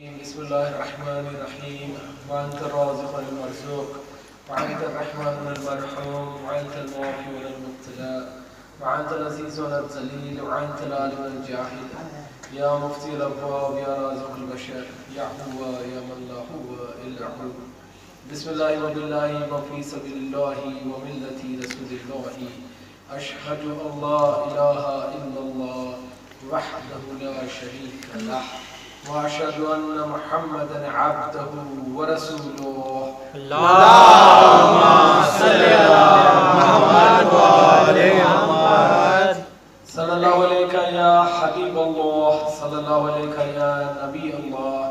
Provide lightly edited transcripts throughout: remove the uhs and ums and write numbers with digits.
بسم الله الرحمن الرحيم وأنت الرازق المرزوق وأنت الرحمن المرحوم وأنت المعافي والمبتلى وأنت العزيز والذليل وأنت العالم الجاهل يا مفتي الأبواب يا رازق البشر يا هو يا من لا هو إلا هو. بسم الله وبالله وفي سبيل الله وملة رسول الله أشهد أن لا إله إلا الله وحده لا شريك له وأشهد أن محمدا عبده ورسوله. اللهم صل على محمد وآل محمد. صلى الله عليك يا حبيب الله، صلى الله عليك يا نبي الله،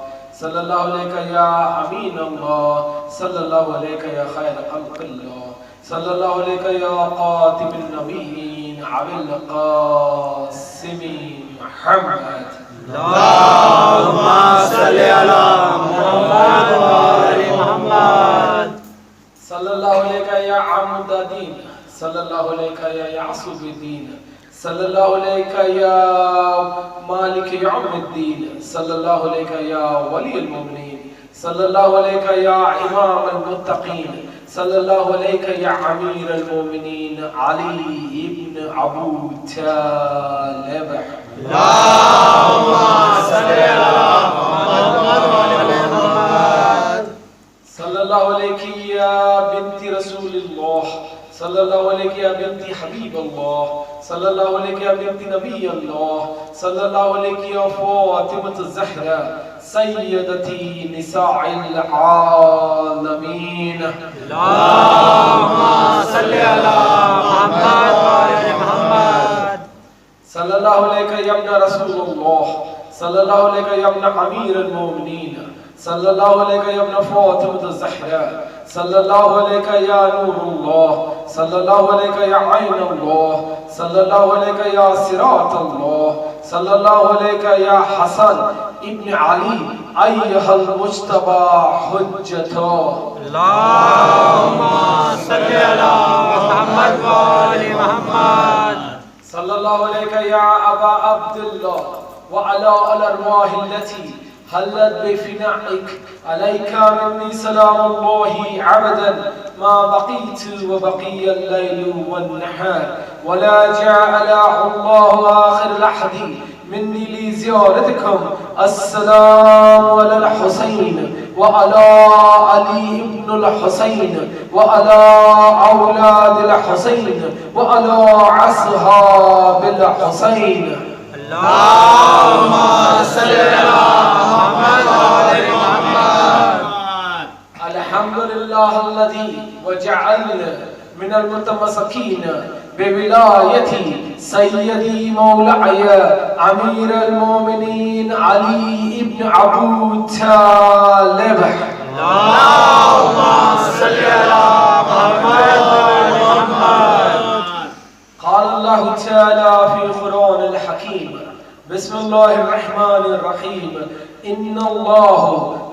صلى الله عليك يا أمين الله، صلى الله عليك يا خير خلق الله، صلى الله عليك يا قاتم النبيين أبي القاسم محمد. اللهم صل على محمد وآل محمد. صلى الله عليك يا عمود الدين، صلى الله عليك يا يعصب الدين، صلى الله عليك يا مالك يوم الدين، صلى الله عليك يا ولي المؤمنين، صلى الله عليك يا إمام المتقين، صلى الله عليك يا أمير المؤمنين علي بن أبو طالب. اللهم صل على محمد وآل محمد. صلى الله عليك يا بنت رسول الله، صلى الله عليك يا بنت حبيب الله، صلى الله عليك يا بنت نبي الله، صلى الله عليك يا فاطمة الزهراء سيدتي نساء العالمين. اللهم صل على محمد وآل محمد. صلى الله عليك يا ابن رسول الله، صلى الله عليك يا ابن أمير المؤمنين، صلى الله عليك يا ابن فاطمة الزهراء، صلى الله عليك يا نور الله، صلى الله عليك يا عين الله، صلى الله عليك يا صراط الله، صلى الله عليك يا حسن ابن علي أيها المجتبى حجته. اللهم صل على محمد وآل محمد. صلى الله عليك يا أبا عبد الله وعلى الأرواح التي هلت بفنائك عليك مني سلام الله عبدا ما بقيت وبقي الليل والنهار ولا جعل الله آخر لحظ مني لزيارتكم. السلام على الحسين وعلى علي بن الحسين وعلى أولاد الحسين وعلى أصحاب الحسين. اللهم صل على محمد وآل محمد. الحمد لله الذي وجعلنا من المتمسكين بولاية سيدي مولاي أمير المؤمنين علي بن أبو طالب. اللهم صل على محمد وآل محمد. قال الله تعالى في القرآن الحكيم بسم الله الرحمن الرحيم إن الله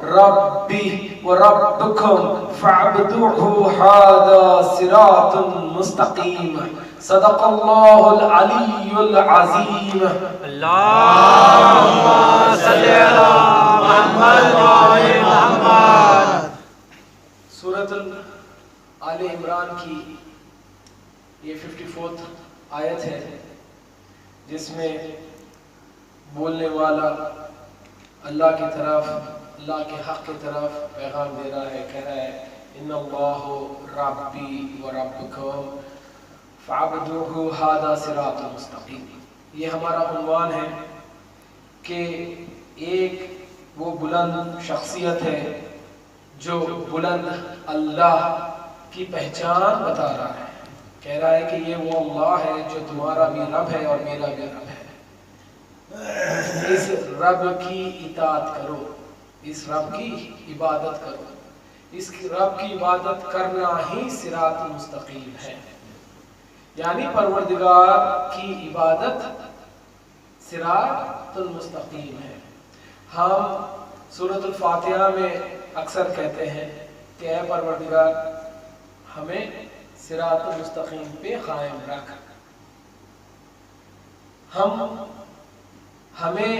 ربي وربكم فاعبدوه هذا صراط مستقيم. صدق الله العلي العظيم. اللهم صل على محمد وآل محمد. سورۃ آل عمران کی یہ 54 آیت ہے جس میں بولنے والا اللہ کی طرف، اللہ کے حق کی طرف پیغام دے رہا ہے، کہہ رہا ہے ان اللہ ربی و ربکم فاعبدوہ ھذا صراط مستقیم. یہ ہمارا عنوان ہے کہ ایک وہ بلند شخصیت ہے جو بلند اللہ کی پہچان بتا رہا ہے، کہہ رہا ہے کہ یہ وہ اللہ ہے جو تمہارا بھی رب ہے اور میرا بھی رب ہے. اس رب کی اطاعت کرو، اس رب کی عبادت کرو. اس رب کی عبادت کرنا ہی صراط مستقیم ہے، یعنی پروردگار کی عبادت صراط المستقیم ہے. ہم سورۃ الفاتحہ میں اکثر کہتے ہیں کہ اے پروردگار ہمیں صراط المستقیم پہ قائم رکھ. ہمیں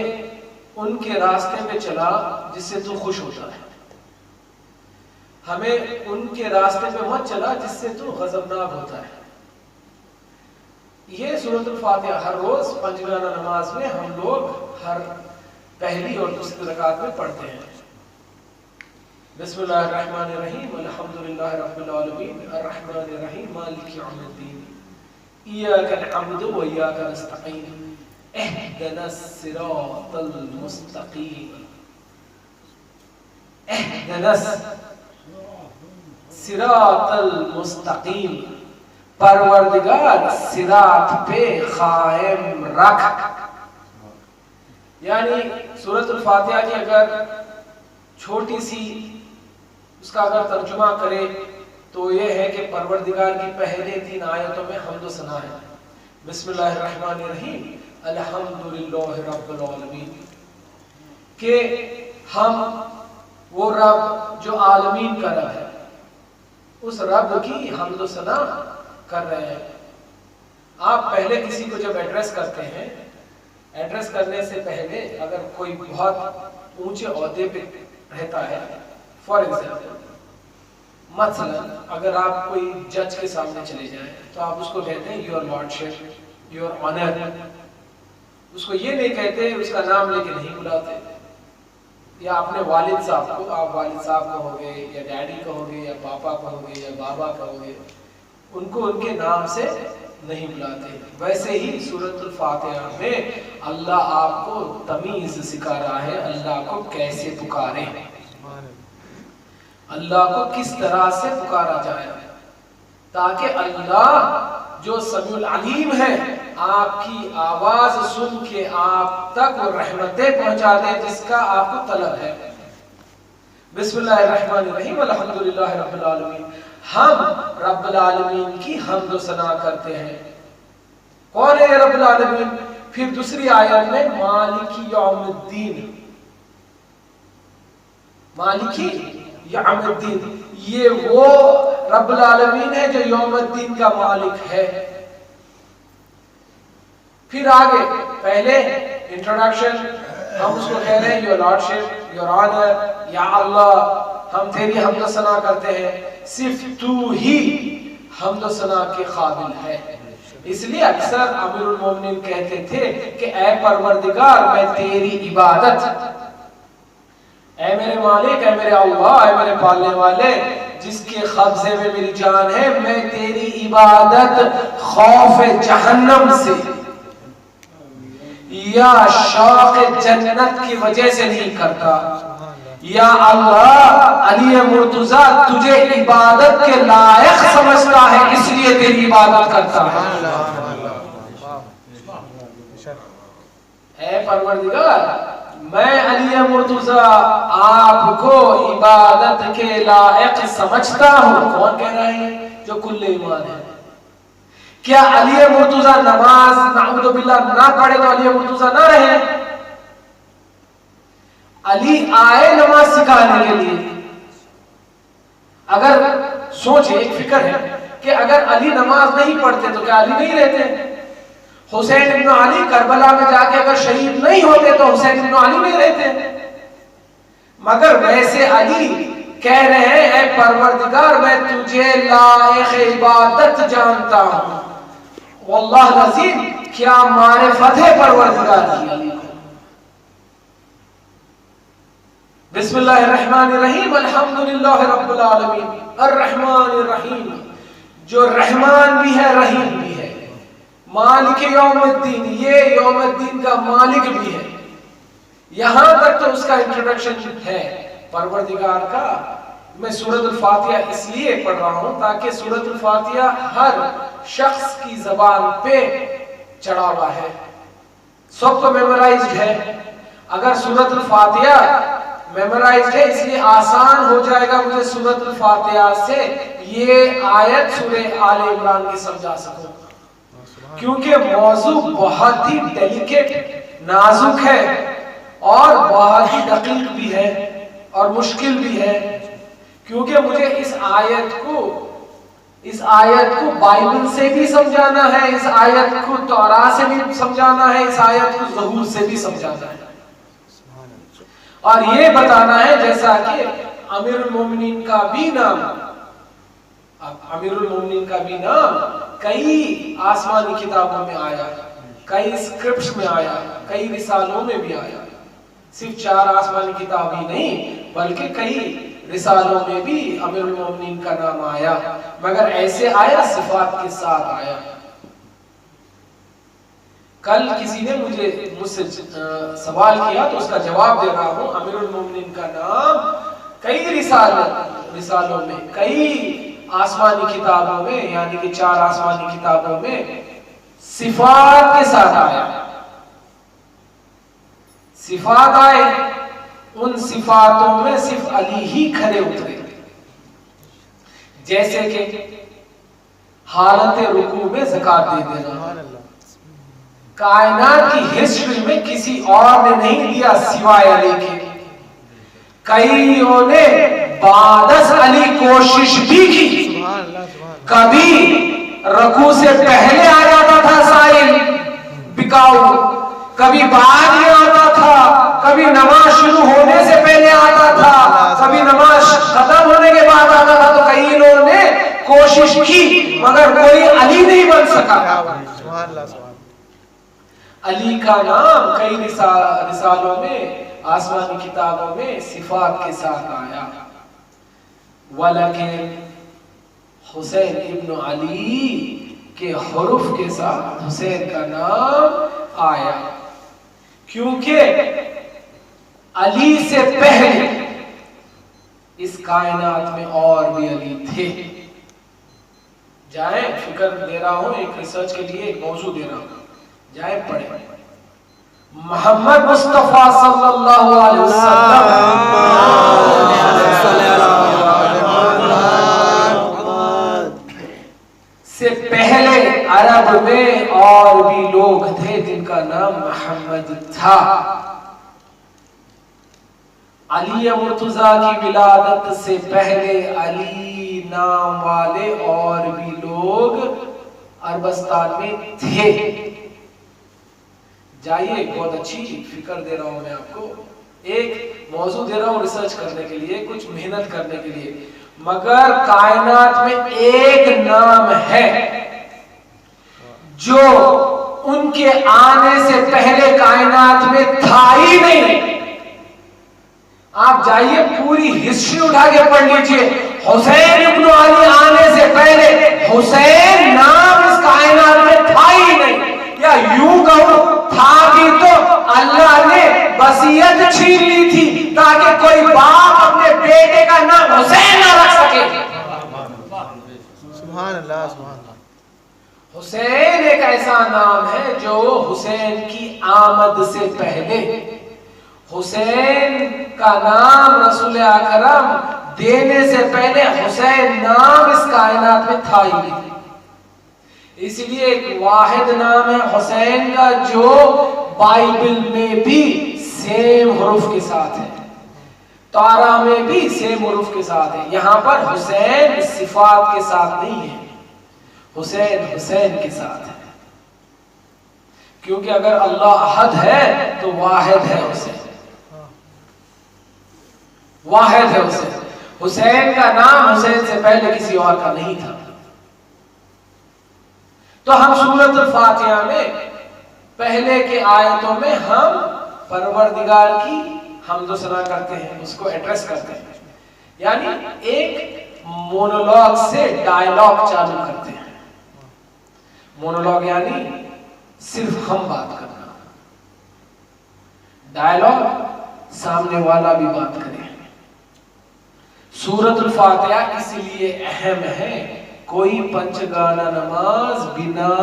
ان کے راستے پہ چلا جس سے تو خوش ہوتا ہے، ہمیں ان کے راستے پہ مت چلا جس سے تو غضبناک ہوتا ہے۔ یہ سورۃ الفاتحہ ہر روز پنجگانہ نماز میں ہم لوگ ہر پہلی اور دوسری رکعت میں پڑھتے ہیں۔ بسم اللہ الرحمن الرحیم، الحمدللہ رب العالمین، الرحمن الرحیم، مالک یوم الدین، ایاک نعبد و ایاک نستعین، اہدنا الصراط المستقیم، اہدنا الصراط المستقیم، پروردگار صراط پہ قائم رکھ۔ یعنی سورۃ الفاتحہ کی اگر چھوٹی سی اس کا اگر ترجمہ کرے تو یہ ہے کہ پروردگار کی پہلے 3 آیتوں میں حمد و ثنا ہے۔ بسم اللہ الرحمن الرحیم، الحمدللہ رب العالمین، کہ ہم وہ رب جو عالمین کا رب ہے اس رب کی حمد و ثنا کر رہے ہیں۔ آپ پہلے کسی کو جب ایڈریس کرتے ہیں، ایڈریس کرنے سے پہلے اگر کوئی بہت اونچے عہدے پہ رہتا ہے، فار ایگزامپل مثلا اگر آپ کوئی جج کے سامنے چلے جائیں تو آپ اس کو کہتے ہیں یور لارڈشپ، یور آنر، اس کو یہ نہیں کہتے، اس کا نام لے کے نہیں بلاتے۔ یا اپنے والد صاحب کو آپ والد صاحب کہو گے یا ڈیڈی کہو گے یا پاپا کہو گے یا بابا کہو گے، ان کو ان کے نام سے نہیں بلاتے۔ ویسے ہی سورۃ الفاتحہ میں اللہ آپ کو تمیز سکھا رہا ہے، اللہ کو کیسے پکارے، اللہ کو کس طرح سے پکارا جائے، تاکہ اللہ جو سمیع العلیم ہے آپ کی آواز سن کے آپ تک وہ رحمتیں پہنچا دے جس کا آپ کو طلب ہے۔ بسم اللہ الرحمن الرحیم، الحمدللہ رب العالمین، ہم رب العالمین کی حمد و ثنا کرتے ہیں۔ کون ہے یہ رب العالمین؟ پھر دوسری آیت میں مالک یوم الدین، مالک یوم الدین، یہ وہ رب العالمین ہے جو یوم الدین کا مالک ہے۔ پھر آگے پہلے انٹروڈکشن ہم اس کو کہہ رہے ہیں یور لارڈشپ، یور آنر، یا اللہ ہم تیری حمد و ثنا کرتے ہیں، صرف تو ہی حمد و ثنا کے قابل ہے۔ اس لیے اکثر امیر المومنین کہتے تھے کہ اے پروردگار میں تیری عبادت، اے میرے مالک، اے میرے اللہ، اے میرے پالنے والے جس کے قبضے میں میری جان ہے، میں تیری عبادت خوف جہنم سے یا شوق جنت کی وجہ سے نہیں کرتا۔ یا اللہ علی مرتضیٰ تجھے عبادت کے لائق سمجھتا ہے اس لیے تیری عبادت کرتا ہے۔ اے پروردگار میں علی مرتضیٰ آپ کو عبادت کے لائق سمجھتا ہوں۔ کون کہہ رہا ہے؟ جو کل ایمان ہے۔ کیا علی مرتضیٰ نماز نعوذ باللہ نہ پڑھے تو علی مرتضیٰ نہ رہے؟ علی آئے نماز سکھانے کے لیے۔ اگر سوچے، ایک فکر ہے کہ اگر علی نماز نہیں پڑھتے تو کیا علی نہیں رہتے؟ حسین ابن علی کربلا میں جا کے اگر شہید نہیں ہوتے تو حسین ابن علی نہیں رہتے۔ مگر ویسے علی کہہ رہے ہیں اے پروردگار میں تجھے لائق عبادت جانتا ہوں۔ واللہ العظیم کیا معرفت ہے پروردگار کی علی کو۔ بسم اللہ الرحمن الرحیم، الحمدللہ رب العالمین، الرحمن الرحیم، جو رحمان بھی ہے رحیم بھی ہے، مالک یوم الدین، یہ یوم الدین کا مالک بھی ہے۔ یہاں تک تو اس کا انٹروڈکشن ہے پروردگار کا۔ میں سورۃ الفاتحہ اس لیے پڑھ رہا ہوں تاکہ سورۃ الفاتحہ ہر شخص کی زبان پہ چڑھا ہوا ہے، سب کو میمورائزڈ ہے۔ اگر سورۃ الفاتحہ میمورائزڈ ہے اس لیے آسان ہو جائے گا مجھے سورۃ الفاتحہ سے یہ آیت سورہ آل عمران کی سمجھا سکوں، کیونکہ موضوع بہت ہی ڈیلیکیٹ، نازک ہے اور بہت ہی دقیق بھی ہے اور مشکل بھی ہے، کیونکہ مجھے اس آیت کو بائبل سے بھی سمجھانا ہے، اس آیت کو توراہ سے بھی سمجھانا ہے، اس آیت کو زبور سے بھی سمجھانا ہے۔ اور یہ بتانا ہے جیسا کہ امیر المومنین کا بھی نام، امیر المومنین کا بھی نام کئی آسمانی کتابوں میں آیا، کئی اسکرپٹس میں آیا، کئی رسالوں میں بھی آیا، صرف 4 آسمانی کتاب ہی نہیں بلکہ کئی رسالوں میں بھی امیر المومنین کا نام آیا، مگر ایسے آیا صفات کے ساتھ آیا۔ کل کسی نے مجھ سے سوال کیا تو اس کا جواب دے رہا ہوں، امیر المومنین کا نام کئی رسالوں میں، کئی آسمانی کتابوں میں، یعنی کہ 4 آسمانی کتابوں میں صفات کے ساتھ آیا، صفات آئے، ان صفاتوں میں صرف علی ہی کھڑے اترے، جیسے کہ حالت رکوع میں زکات دے دینا، کائنات کی ہسٹری میں کسی اور نے نہیں دیا سوائے علی کے، کئیوں نے بعد از علی کوشش بھی کی، کبھی رکوع سے پہلے آ جاتا تھا سائل بکاؤ، کبھی بعد میں آتا تھا، کبھی نماز شروع ہونے سے پہلے آتا تھا، کبھی نماز ختم ہونے کے بعد آتا تھا، تو کئی لوگوں نے کوشش کی مگر کوئی علی نہیں بن سکا۔ علی کا نام کئی رسالوں میں، آسمانی کتابوں میں صفات کے ساتھ آیا، ولیکن حسین ابن علی کے حروف کے ساتھ حسین کا نام آیا، کیونکہ علی سے پہلے اس کائنات میں اور بھی علی تھے۔ جائیں، فکر دے رہا ہوں، ایک ریسرچ کے لیے ایک موضوع دے رہا ہوں، جائیں پڑھیں۔ محمد مصطفیٰ صلی اللہ علیہ وسلم سے پہلے عرب میں اور بھی لوگ تھے جن کا نام محمد تھا۔ علی مرتضیٰ کی ولادت سے پہلے علی نام والے اور بھی لوگ عربستان میں تھے۔ جائیے، بہت اچھی فکر دے رہا ہوں میں آپ کو، ایک موضوع دے رہا ہوں ریسرچ کرنے کے لیے، کچھ محنت کرنے کے لیے، مگر کائنات میں ایک نام ہے جو ان کے آنے سے پہلے کائنات میں تھا ہی نہیں۔ آپ جائیے پوری ہسٹری اٹھا کے پڑھ لیجئے، حسین ابن علی آنے سے پہلے حسین نام اس کائنات میں تھا ہی نہیں، یا یوں کہوں تھا بھی تو اللہ نے وصیت چھین لی تھی تاکہ کوئی باپ اپنے بیٹے کا نام حسین نہ رکھ سکے۔ سبحان اللہ، سبحان اللہ۔ حسین ایک ایسا نام ہے جو حسین کی آمد سے پہلے، حسین کا نام رسول اکرم دینے سے پہلے حسین نام اس کائنات میں تھا ہی نہیں۔ اس لیے ایک واحد نام ہے حسین کا جو بائبل میں بھی سیم حروف کے ساتھ ہے، تورا میں بھی سیم حروف کے ساتھ ہے۔ یہاں پر حسین صفات کے ساتھ نہیں ہے، حسین حسین کے ساتھ ہے، کیونکہ اگر اللہ احد ہے تو واحد ہے حسین، واحد ہے حسین۔ حسین کا نام حسین سے پہلے کسی اور کا نہیں تھا۔ تو ہم سورۃ الفاتحہ میں پہلے کے آیتوں میں ہم پروردگار کی حمد و ثنا کرتے ہیں، اس کو ایڈریس کرتے ہیں، یعنی ایک مونولوگ سے ڈائلاگ چالو کرتے ہیں۔ مونولوگ یعنی صرف ہم بات کرنا، ڈائلاگ سامنے والا بھی بات کرے۔ سورۃ الفاتحہ اس لیے اہم ہے، کوئی پنچگانہ نماز بنا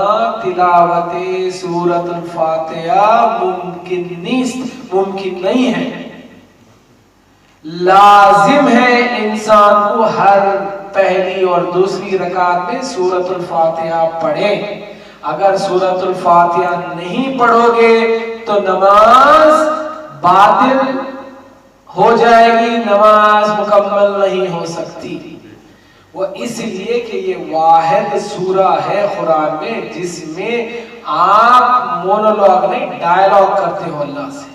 تلاوت سورۃ الفاتحہ ممکن نہیں ہے۔ لازم ہے انسان کو ہر پہلی اور دوسری رکعت میں سورۃ الفاتحہ پڑھے۔ اگر سورۃ الفاتحہ نہیں پڑھو گے تو نماز باطل ہو جائے گی، نماز مکمل نہیں ہو سکتی۔ وہ اس لیے کہ یہ واحد سورہ ہے قرآن میں جس میں آپ مونولوگ نہیں ڈائلاگ کرتے ہو اللہ سے،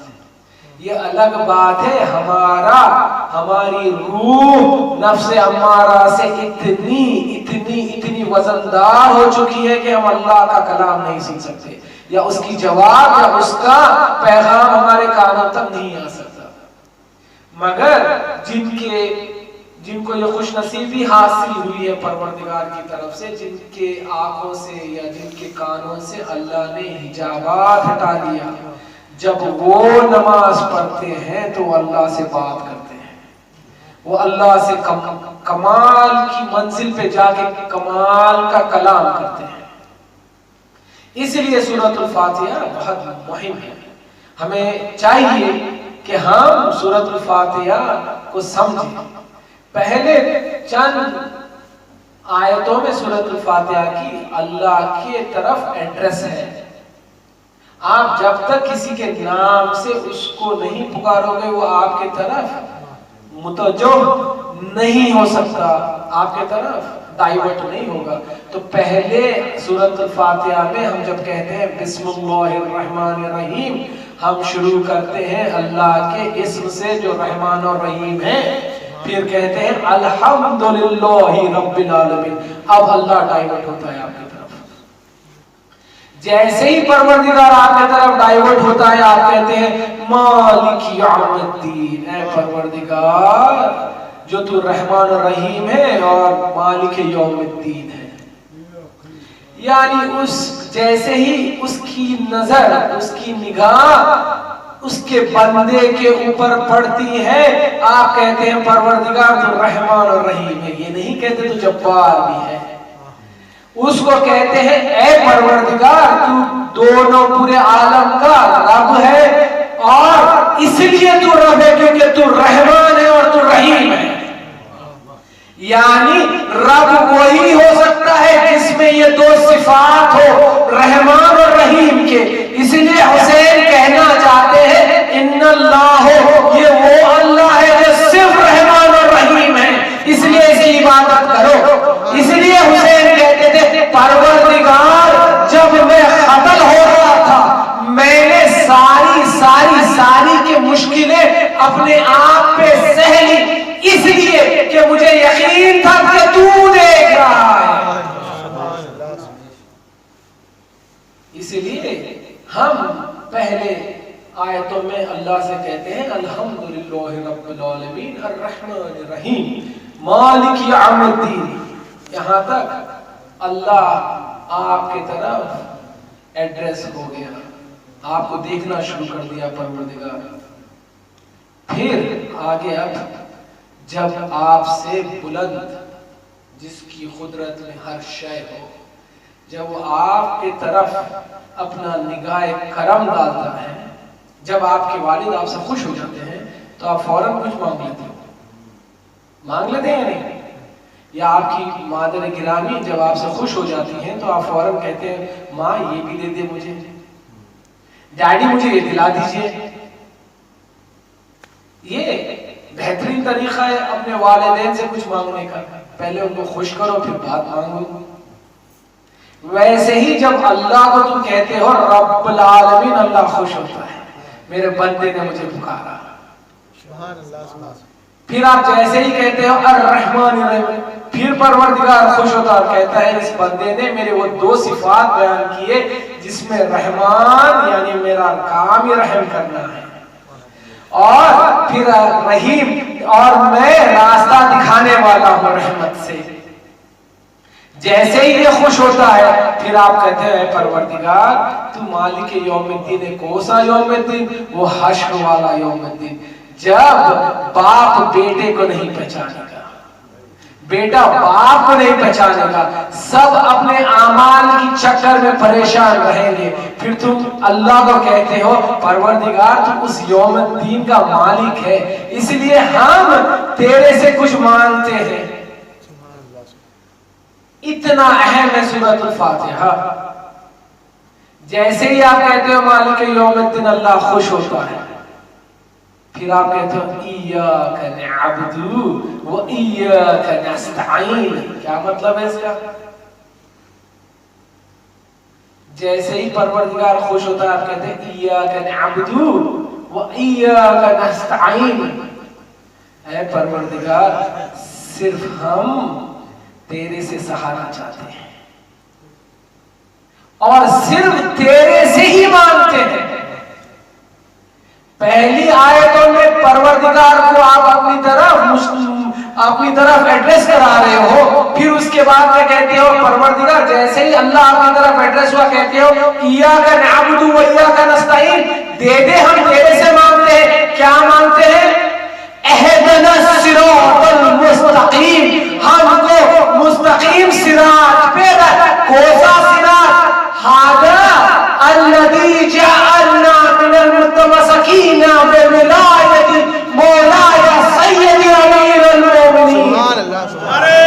یہ الگ بات ہے، ہماری روح نفس امارہ سے اتنی وزندار ہو چکی ہے کہ ہم اللہ کا کلام نہیں سن سکتے، یا اس کی جواب یا اس کا پیغام ہمارے کانوں تک نہیں آ سکتا۔ مگر جن کو یہ خوش نصیبی حاصل ہوئی ہے پروردگار کی طرف سے، جن کے آنکھوں سے یا جن کے کانوں سے اللہ نے حجابات ہٹا دیا، جب وہ نماز پڑھتے ہیں تو وہ اللہ سے بات کرتے ہیں، وہ اللہ سے کمال کی منزل پہ جا کے کمال کا کلام کرتے ہیں۔ اس لیے سورۃ الفاتحہ بہت مہم ہے۔ ہمیں چاہیے کہ ہم سورۃ الفاتحہ کو سمجھیں۔ پہلے چند آیتوں میں سورۃ الفاتحہ کی اللہ کی طرف ایڈریس ہے۔ آپ جب تک کسی کے نام سے اس کو نہیں پکارو گے وہ آپ کے طرف متوجہ نہیں ہو سکتا، آپ کے طرف ڈائیورٹ نہیں ہوگا۔ تو پہلے سورۃ الفاتحہ میں ہم جب کہتے ہیں بسم اللہ الرحمن الرحیم، ہم شروع کرتے ہیں اللہ کے اسم سے جو رحمان اور رحیم ہے، پھر کہتے ہیں الحمدللہ رب العالمین۔ اب اللہ ڈائیورٹ ہوتا ہے آپ کی طرف۔ جیسے ہی پروردگار آپ کی طرف ڈائیورٹ ہوتا ہے، آپ کہتے ہیں مالک یوم الدین، اے پروردگار جو تو رحمان الرحیم ہے اور مالک یوم الدین ہے۔ یعنی جیسے ہی اس کی نظر، اس کی نگاہ اس کے بندے کے اوپر پڑتی ہے، آپ کہتے ہیں پروردگار تو رحمان الرحیم ہے۔ یہ نہیں کہتے تو جبار بھی ہے۔ اس کو کہتے ہیں اے پروردگار تو دونوں پورے عالم کا رب ہے، اور اس لیے تو رب ہے کیونکہ تو رحمان ہے اور تو رحیم ہے۔ یعنی رب وہی ہو سکتا ہے جس میں یہ دو صفات ہو، رحمان اور رحیم کے۔ اس لیے حسین کہنا چاہتے ہیں ان اللہ ہو، یہ وہ اللہ ہے جو صرف رحمان اور رحیم ہے، اس لیے اس کی عبادت کرو۔ اس لیے حسین کہتے تھے پروردگار جب میں قتل ہو رہا تھا میں نے ساری کی مشکلیں اپنے آپ پہ سہ لی، اس لیے کہ مجھے یقین تھا کہ تو دیکھ رہا ہے۔ اس لیے ہم پہلے آیتوں میں اللہ سے کہتے ہیں الحمدللہ رب العالمین الرحمن الرحیم مالک یوم الدین۔ یہاں تک اللہ آپ کی طرف ایڈریس ہو گیا، آپ کو دیکھنا شروع کر دیا پروردگار۔ پھر آگے اب جب آپ سے بلند جس کی قدرت میں ہر شے ہو، جب وہ آپ کی طرف اپنا نگاہ کرم ڈالتا ہے، جب آپ کے والد آپ سے خوش ہو جاتے ہیں تو آپ فوراً کچھ مانگ لیتے ہو، مانگ لیتے ہیں یا نہیں؟ یا آپ کی مادر گرامی جب آپ سے خوش ہو جاتی ہیں تو آپ فوراً کہتے ہیں ماں یہ بھی دے دے مجھے، ڈیڈی مجھے یہ دلا دیجئے۔ یہ بہترین طریقہ ہے اپنے والدین سے کچھ مانگنے کا، پہلے ان کو خوش کرو پھر بات مانگو۔ ویسے ہی جب اللہ کو تم کہتے ہو رب العالمین، اللہ خوش ہوتا ہے، میرے بندے نے مجھے پکارا۔ پھر آپ جیسے ہی کہتے ہو الرحمن الرحیم، پھر پروردگار خوش ہوتا اور کہتا ہے اس بندے نے میرے وہ دو صفات بیان کیے جس میں رحمان یعنی میرا کام ہی رحم کرنا ہے، اور پھر رحیم اور میں راستہ دکھانے والا ہوں رحمت سے۔ جیسے ہی یہ خوش ہوتا ہے پھر آپ کہتے ہیں پروردگار تو مالک یوم الدین ہے۔ کون سا یوم الدین؟ وہ حشر والا یوم الدین، جب باپ بیٹے کو نہیں پہچانے گا، بیٹا باپ کو نہیں پہچانے گا، سب اپنے اعمال کی چکر میں پریشان رہیں گے۔ پھر تم اللہ کو کہتے ہو پروردگار تو اس یوم الدین کا مالک ہے، اس لیے ہم تیرے سے کچھ مانگتے ہیں۔ اتنا اہم ہے سورۃ الفاتحہ۔ جیسے ہی آپ کہتے ہو مالک یوم الدین، اللہ خوش ہوتا ہے، پھر آپ کہتے ہو ایاک نعبد و ایاک نستعین۔ کیا مطلب ہے اس کا؟ جیسے ہی پروردگار خوش ہوتا ہے آپ کہتے ہیں ایاک نعبد وَإِيَّاكَ نَسْتَعِينُ، اے پروردگار صرف ہم تیرے سے سہارا چاہتے ہیں اور صرف تیرے سے ہی مانگتے ہیں۔ پہلی آیتوں میں پروردگار کو آپ اپنی طرف ایڈریس کرا رہے ہو، پھر اس کے بعد میں کہتے ہو پروردگار، جیسے ہی اللہ اپنی طرف ایڈریس ہوا کہتے ہو ایاک نعبد و ایاک نستعین، دے دے ہم تیرے سے مانگتے ہیں۔ کیا مانگتے ہیں؟ اہدنا الصراط المستقیم، ہم کو مستقیم صراط پہ رکھ۔ کوسا صراط؟ ھذا الذی جعلنا من المتمسکین بولایۃ مولاي سید امیر المومنین۔ سبحان اللہ، سبحان اللہ۔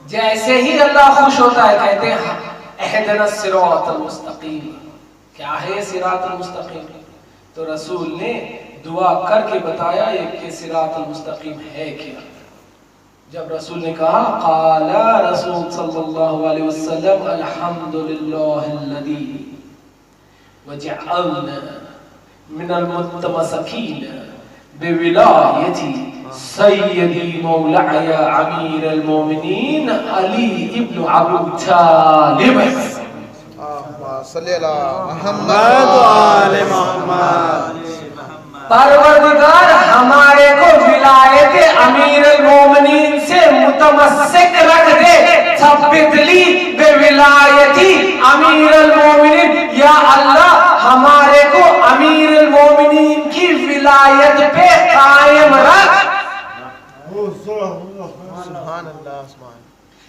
جیسے ہی اللہ خوش ہوتا ہے کہتے ہیں اہدنا الصراط المستقیم۔ کیا ہے صراط المستقیم؟ تو رسول نے دعا کر کے بتایا کہ صراط المستقیم ہے کیا۔ جب رسول نے کہا قال رسول صلی اللہ علیہ وسلم الحمدللہ الذی وجعلنا من المتمسکین بولایۃ سیدی مولاي امیر المومنین علی ابن ابو طالب۔ صلی اللہ محمد وآل محمد۔ پروردگار ہمارے کو ولایت امیر المومنین سے متمسک رکھ دے، ثبت لی بولایتی امیر المومنین۔ یا اللہ ہمارے کو امیر المومنین کی ولایت پہ قائم رکھ۔ سبحان اللہ، سبحان۔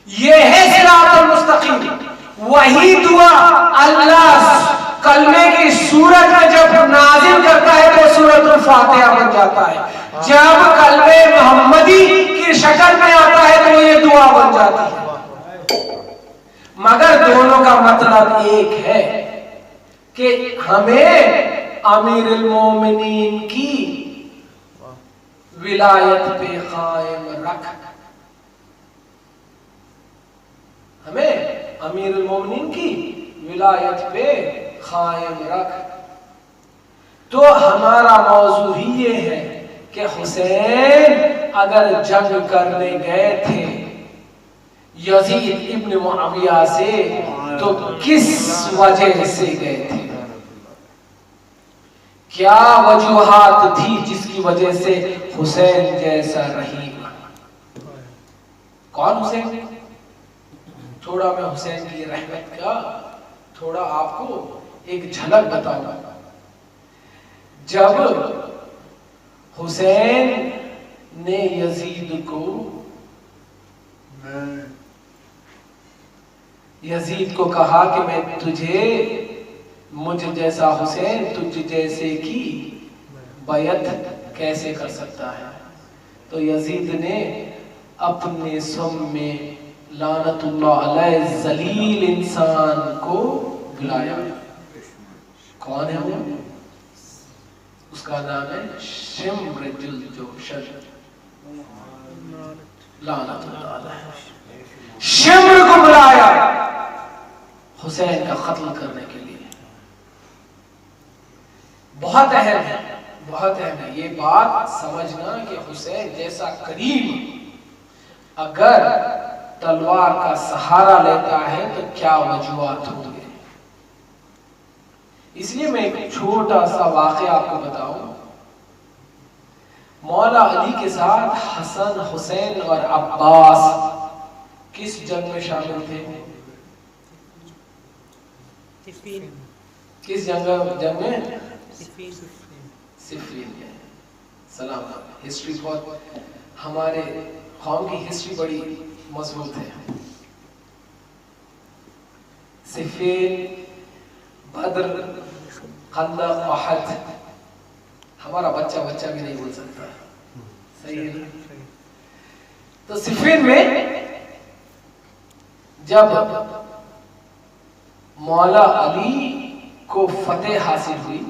یہ ہے صراط المستقیم۔ وہی دعا اللہ کلمے کی صورت میں جب نازل کرتا ہے تو سورۃ الفاتحہ بن جاتا ہے، جب کلمے محمدی کی شکل میں آتا ہے تو یہ دعا بن جاتی ہے۔ مگر دونوں کا مطلب ایک ہے کہ ہمیں امیر المومنین کی ولایت پہ قائم رکھ، ہمیں امیر المومنین کی ولایت پہ قائم رکھ۔ تو ہمارا موضوع ہی یہ ہے کہ حسین اگر جنگ کرنے گئے تھے یزید ابن معاویہ سے تو کس وجہ سے گئے تھے؟ کیا وجوہات تھی جس کی وجہ سے حسین جیسا رحیم؟ کون حسین؟ تھوڑا میں حسین کی رحمت کا تھوڑا آپ کو ایک جھلک بتاؤں گا۔ جب حسین نے یزید کو کہا کہ میں تجھے مجھ جیسا حسین تجھ جیسے کی بیعت کیسے کر سکتا ہے، تو یزید نے اپنے سم میں لعنت اللہ علیہ ذلیل انسان کو بلایا۔ کون ہے وہ؟ اس کا نام ہے شمر جلجوشن، لعنت اللہ علیہ۔ شمر کو بلایا حسین کا قتل کرنے کے لیے۔ بہت اہم ہے، بہت اہم ہے یہ بات سمجھنا کہ حسین جیسا کریم اگر تلوار کا سہارا لیتا ہے تو کیا وجوہات ہوں گے۔ اس لیے میں ایک چھوٹا سا واقعہ آپ کو بتاؤں۔ مولا علی کے ساتھ حسن، حسین اور عباس کس جنگ میں شامل تھے؟ کس جنگ میں؟ صفین میں۔ سلام۔ ہسٹری بہت، ہمارے قوم کی ہسٹری بڑی مضبوط ہے۔ صفین، بدر، خندق، احد۔ ہمارا بچہ بھی نہیں بول سکتا، صحیح ہے نا؟ تو صفین میں جب مولا علی کو فتح حاصل ہوئی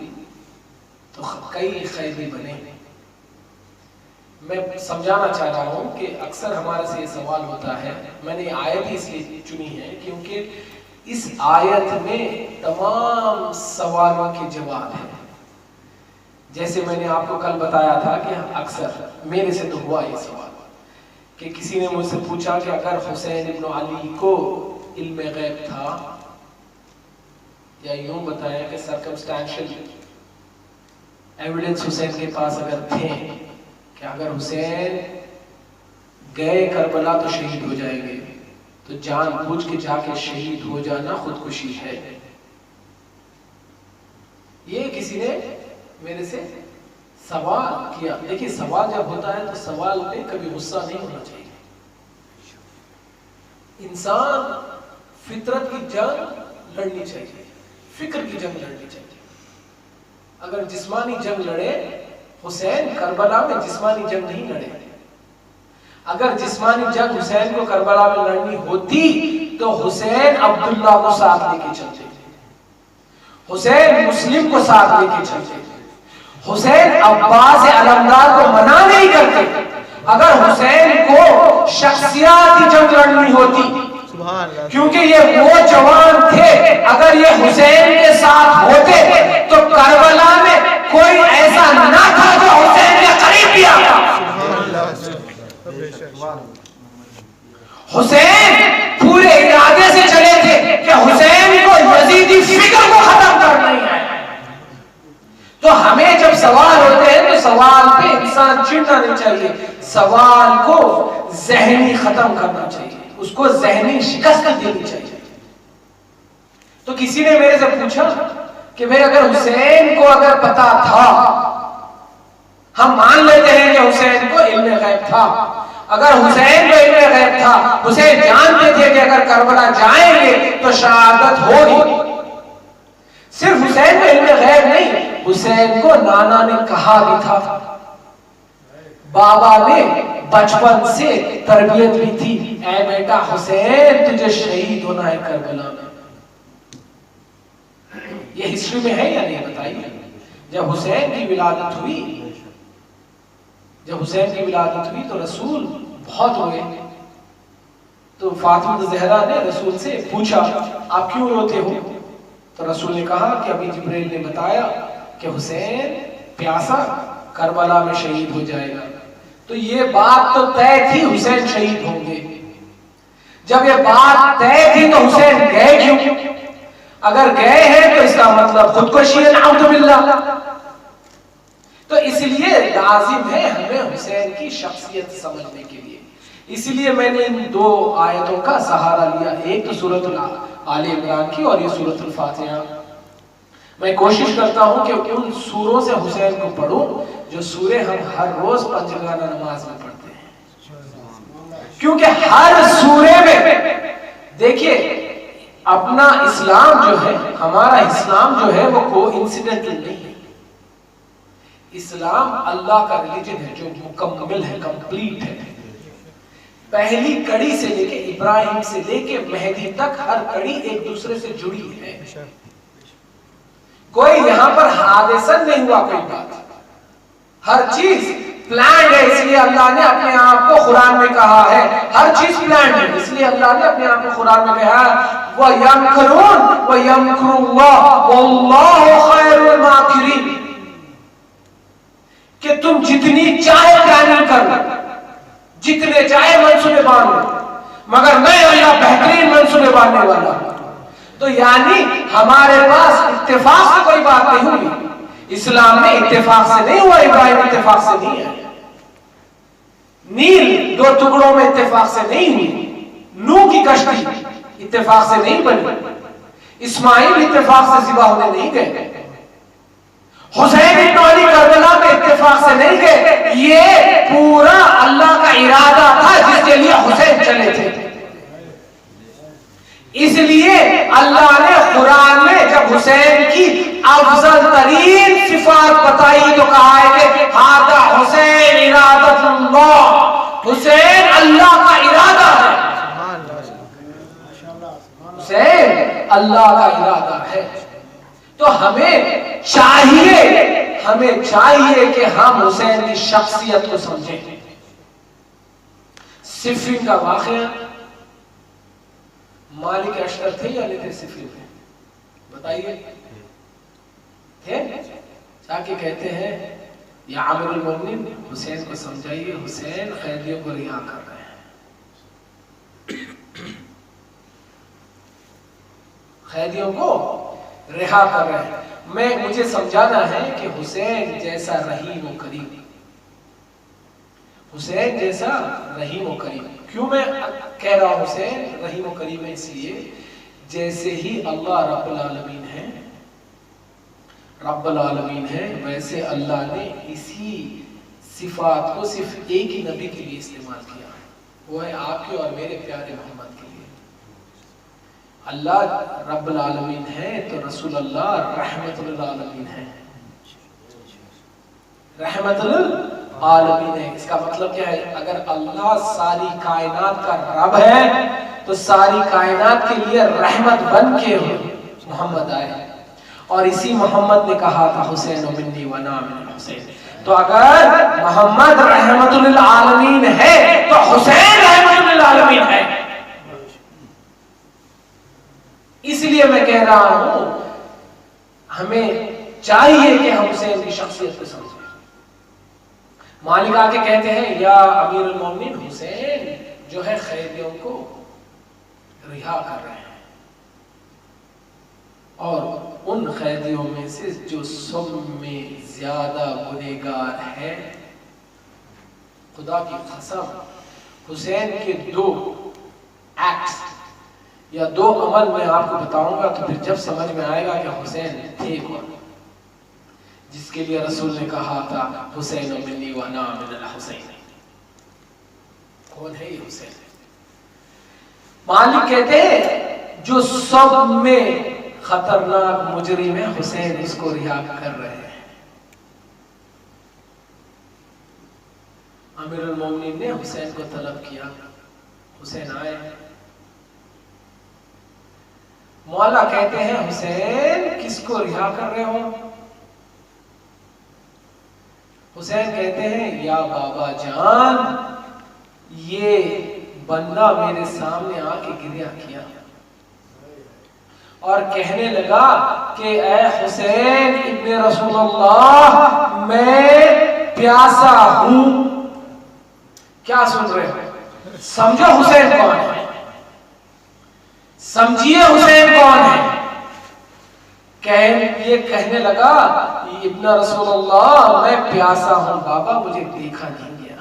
تو کئی قیدی بنے. میں سمجھانا چاہ رہا ہوں کہ اکثر ہمارے سے یہ سوال ہوتا ہے. میں نے آیت ہی اس لیے چنی ہے کیونکہ اس آیت میں تمام سوالوں کے جواب ہیں. جیسے میں نے آپ کو کل بتایا تھا کہ اکثر میرے سے تو ہوا یہ سوال کہ کسی نے مجھ سے پوچھا کہ اگر حسین ابن علی کو علم غیب تھا، یا یوں بتایا کہ سرکمسٹانشل ایویڈنس حسین کے پاس اگر تھے کہ اگر حسین گئے کربلا تو شہید ہو جائیں گے، تو جان بوجھ کے جا کے شہید ہو جانا خودکشی ہے. یہ کسی نے میرے سے سوال کیا. دیکھیے سوال جب ہوتا ہے تو سوال میں کبھی غصہ نہیں ہونا چاہیے. انسان فطرت کی جنگ لڑنی چاہیے، فکر کی جنگ لڑنی چاہیے. اگر جسمانی جنگ لڑے، حسین کربلا میں جسمانی جنگ نہیں لڑے. اگر جسمانی جنگ حسین کو کربلا میں لڑنی ہوتی تو حسین عبداللہ کو ساتھ لے کے چلتے، حسین مسلم کو ساتھ لے کے چلتے، حسین عباس علمدار کو منع نہیں کرتے. اگر حسین کو شخصیاتی جنگ لڑنی ہوتی، کیونکہ یہ وہ جوان تھے، اگر یہ حسین کے ساتھ ہوتے تو کربلا میں کوئی ایسا نہ تھا جو حسین کے قریب بھی آتا. حسین پورے ارادے سے چلے تھے کہ حسین کو یزیدی فکر کو ختم کرنا ہی ہے. تو ہمیں جب سوال ہوتے ہیں تو سوال پہ انسان چڑھنا نہیں چاہیے، سوال کو ذہنی ختم کرنا چاہیے، اس کو ذہنی شکست دینی چاہیے. تو کسی نے میرے سے پوچھا کہ بھئی اگر حسین کو اگر پتا تھا، ہم مان لیتے ہیں کہ حسین کو علم غیب تھا، اگر حسین کو علم غیب تھا، حسین جانتے تھے کہ اگر کربلا جائیں گے تو شہادت ہوگی. صرف حسین کو علم غیب نہیں، حسین کو نانا نے کہا بھی تھا، بابا نے بچپن سے تربیت بھی تھی، اے بیٹا حسین تجھے شہید ہونا ہے کربلا میں. یہ ہسٹری میں ہے یا نہیں بتائیے. جب حسین کی ولادت ہوئی تو رسول بہت روئے. تو فاطمہ زہرا نے رسول سے پوچھا آپ کیوں روتے ہو؟ تو رسول نے کہا کہ ابھی جبریل نے بتایا کہ حسین پیاسا کربلا میں شہید ہو جائے گا. تو یہ بات تو طے تھی حسین شہید ہوں گے. جب یہ بات طے تھی تو حسین گئے کیوں؟ اگر گئے ہیں تو اس کا مطلب خودکشی ہے، نعوذ باللہ. تو اس لیے لازم ہے ہمیں حسین کی شخصیت سمجھنے کے لیے. اسی لیے میں نے ان دو آیتوں کا سہارا لیا، ایک تو سورۃ آل عمران کی اور یہ سورۃ الفاتحہ. میں کوشش کرتا ہوں کہ ان سوروں سے حسین کو پڑھوں جو سورے ہم ہر روز پنجگانہ نماز میں پڑھتے ہیں. کیونکہ ہر سورے میں دیکھیے اپنا اسلام جو ہے، ہمارا اسلام جو ہے وہ کوئی انسیڈنٹل نہیں ہے. اسلام اللہ کا ریلیجن ہے جو مکمل ہے، کمپلیٹ ہے. پہلی کڑی سے لے کے ابراہیم سے لے کے مہدی تک ہر کڑی ایک دوسرے سے جڑی ہے. کوئی یہاں پر حادثہ نہیں ہوا، کوئی بات، ہر چیز پلانڈ ہے. اس لیے اللہ نے اپنے آپ کو قرآن میں کہا ہے، ہر چیز پلانڈ ہے. اس لیے اللہ نے اپنے آپ کو قرآن میں کہا ہے وَيَمْكُرُونَ وَيَمْكُرُ اللَّهُ وَاللَّهُ خَيْرُ الْمَاكِرِينَ، کہ تم جتنی چاہے پلاننگ کر لو، جتنے چاہے منصوبے باندھ لو، مگر میں اللہ بہترین منصوبے باندھنے والا ہوں. تو یعنی ہمارے پاس اتفاق سے کوئی بات نہیں ہوئی. اسلام میں اتفاق سے نہیں ہوا، ابراہیم اتفاق سے نہیں ہے، نیل دو ٹکڑوں میں اتفاق سے نہیں ہوئی، نوح کی کشتی اتفاق سے نہیں بنی، اسماعیل اتفاق سے ذبح ہونے نہیں گئے، حسین ابن علی کربلا میں اتفاق سے نہیں گئے. یہ پورا اللہ کا ارادہ تھا جس کے لیے حسین چلے تھے. اس لیے اللہ نے قرآن میں جب حسین کی افضل ترین صفات بتائی تو کہا ہے کہ ہذا حسین ارادۃ اللہ، حسین اللہ کا ارادہ ہے. حسین اللہ کا ارادہ ہے. تو ہمیں چاہیے ہمیں چاہیے کہ ہم حسین کی شخصیت کو سمجھیں. صفین کا واقعہ، مالک اشتر تھے یا نہیں تھے صفین میں؟ بتائیے. تھے؟ جا کے کہتے ہیں یا عامر المومنین حسین کو سمجھائیے، حسین قیدیوں کو رہا کر رہے ہیں، قیدیوں کو رہا کر رہے ہیں. مجھے سمجھانا ہے کہ حسین جیسا رحیم و کریم، حسین جیسا رحیم و کریم. کیوں میں کہہ رہا ہوں حسین رحیم و کریم ہے؟ اس لیے جیسے ہی اللہ رب العالمین ہے، رب العالمین ہے، ویسے اللہ نے اسی صفات کو صرف ایک ہی نبی کے لیے استعمال کیا، وہ ہے آپ کے اور میرے پیارے محمد کے لیے. اللہ رب العالمین ہے تو رسول اللہ رحمت للعالمین ہے، رحمت للعالمین ہے. اس کا مطلب کیا ہے؟ اگر اللہ ساری کائنات کا رب ہے تو ساری کائنات کے لیے رحمت بن کے محمد آئے، اور اسی محمد نے کہا تھا حسین منی وانا من الحسین. تو اگر محمد رحمت للعالمین ہے تو حسین رحمت للعالمین ہے. اس لیے میں کہہ رہا ہوں ہمیں چاہیے کہ ہم حسین کی شخصیت کو سمجھیں. مالک آ کے کہتے ہیں یا امیر المومنین حسین جو ہے قیدیوں کو رہا کر رہے ہیں، اور ان قیدیوں میں سے جو سب میں زیادہ گنہگار ہے، خدا کی قسم حسین کے 2 ایکٹس یا 2 عمل میں آپ کو بتاؤں گا تو پھر جب سمجھ میں آئے گا کہ حسین تھے کون، جس کے لیے رسول نے کہا تھا حسین منی وانا من الحسین. کون ہے یہ حسین؟ مالک کہتے ہیں جو سب میں خطرناک مجرم ہے حسین اس کو رہا کر رہے ہیں. امیر المومنین نے حسین کو طلب کیا، حسین آئے. مولا کہتے ہیں حسین کس کو رہا کر رہے ہو؟ حسین کہتے ہیں یا بابا جان یہ بندہ میرے سامنے آ کے گریہ کیا اور کہنے لگا کہ اے حسین ابن رسول اللہ میں پیاسا ہوں. کیا سن رہے ہو؟ سمجھو حسین کون ہے، سمجھیے حسین کون ہے. یہ کہنے لگا ابن رسول اللہ میں پیاسا ہوں بابا، مجھے دیکھا نہیں گیا.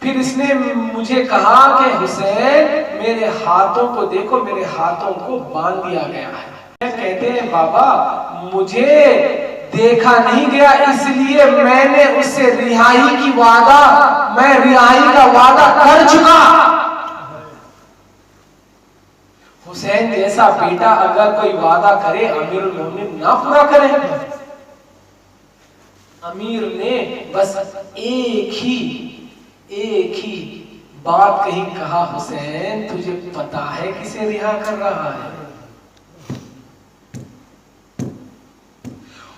پھر اس نے مجھے کہا کہ حسین میرے ہاتھوں کو دیکھو، میرے ہاتھوں کو باندھ دیا گیا ہے. کہتے ہیں بابا مجھے دیکھا نہیں گیا اس لیے میں نے اس سے رہائی کی وعدہ، میں رہائی کا وعدہ کر چکا. حسین جیسا بیٹا اگر کوئی وعدہ کرے امیر المومنین نہ پورا کرے. امیر نے بس ایک ہی بات کہی، کہا حسین تجھے پتا ہے کسے رہا کر رہا ہے؟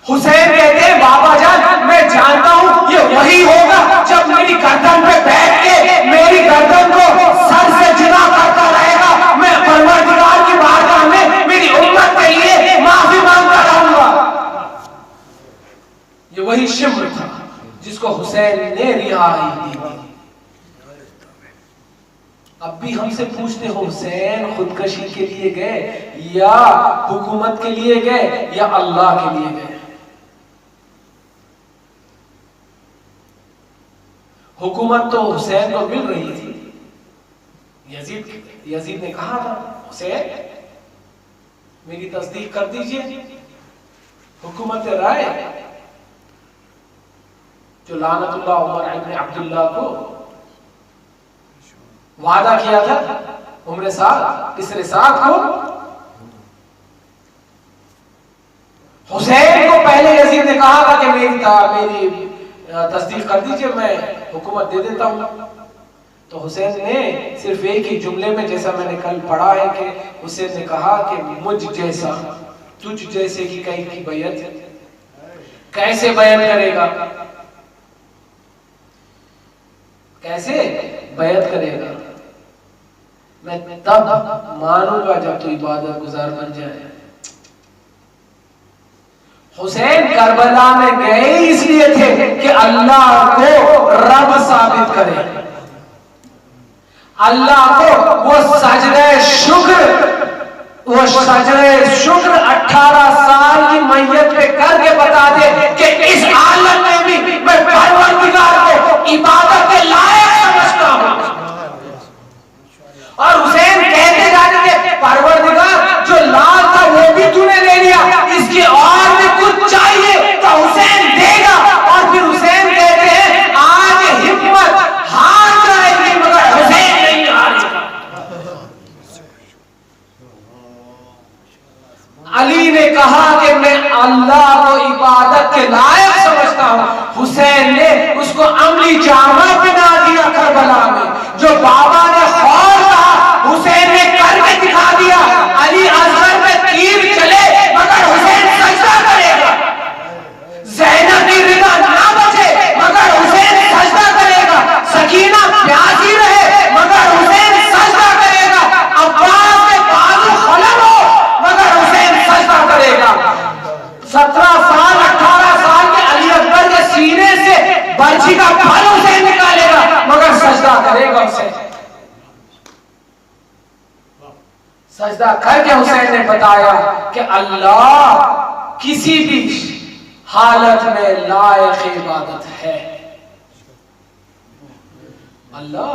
حسین کہتے ہیں بابا جان میں جانتا ہوں یہ وہی ہوگا جب میری گردن پہ بیٹھ کے میری گردن کو سر سے جدا کرتا رہے گا، میں پروردگار کی بارگاہ میں میری امت کے لیے معافی مانگتا رہوں گا. یہ وہی شمر تھا جس کو حسین نے رہائی دی. اب بھی ہم سے پوچھتے ہو حسین خودکشی کے لیے گئے یا حکومت کے لیے گئے یا اللہ کے لیے گئے؟ حکومت تو حسین کو مل رہی تھی. یزید نے کہا تھا حسین میری تصدیق کر دیجئے. حکومت رائے جو لعنت اللہ عمر ابن عبداللہ کو وعدہ کیا تھا عمر سعد اسر سعد کو، حسین کو پہلے یزید نے کہا تھا کہ میری تصدیق کر دیجئے میں حکومت دے دیتا ہوں. تو حسین نے صرف ایک ہی جملے میں، جیسا میں نے کل پڑھا ہے کہ حسین نے کہا کہ مجھ جیسا تجھ جیسے کی کئی کی بیعت کیسے بیعت کرے گا؟ کیسے بیعت کرے گا؟ میں تب مانوں گا جب تو عبادت گزار بن جائے۔ حسین کربلا میں گئے اس لیے تھے کہ اللہ کو رب ثابت کرے، اللہ کو وہ سجدہ شکر 18 سال کی میت پہ کر کے بتا دے کہ اس عالم میں بھی میں پروردگار کو عبادت کے لائق سمجھتا ہوں۔ اور حسین کہتے جاتے تھے پروردگار جو لال تھا وہ بھی تو نے لے لیا، اس کی اور بھی کچھ چاہیے تو حسین دے گا۔ اور پھر حسین کہتے ہیں آج ہمت ہار جائے گی مگر حسین نہیں ہارے گا۔ علی نے کہا کہ میں اللہ کو عبادت کے لائق سمجھتا ہوں، حسین نے اس کو عملی جامہ پہنا دیا کربلا میں۔ جو بابا نے خواب کہا حسین نے کر کے دکھا دیا۔ علی اصغر میں تیر چلے مگر حسین سجدہ کرے گا، زینب کی رضا نہ بچے مگر حسین سجدہ کرے گا، سکینہ پیاسی رہے مگر حسین سجدہ کرے گا، عباس کے بازو خلل ہو مگر حسین سجدہ کرے گا۔ 17 سال 18 سال کے علی اکبر کے سینے سے برچھی کا پھل حسین نکالے گا مگر سجدہ کرے گا۔ اسے سجدہ کر کے حسین نے بتایا کہ اللہ کسی بھی حالت میں لائق عبادت ہے، اللہ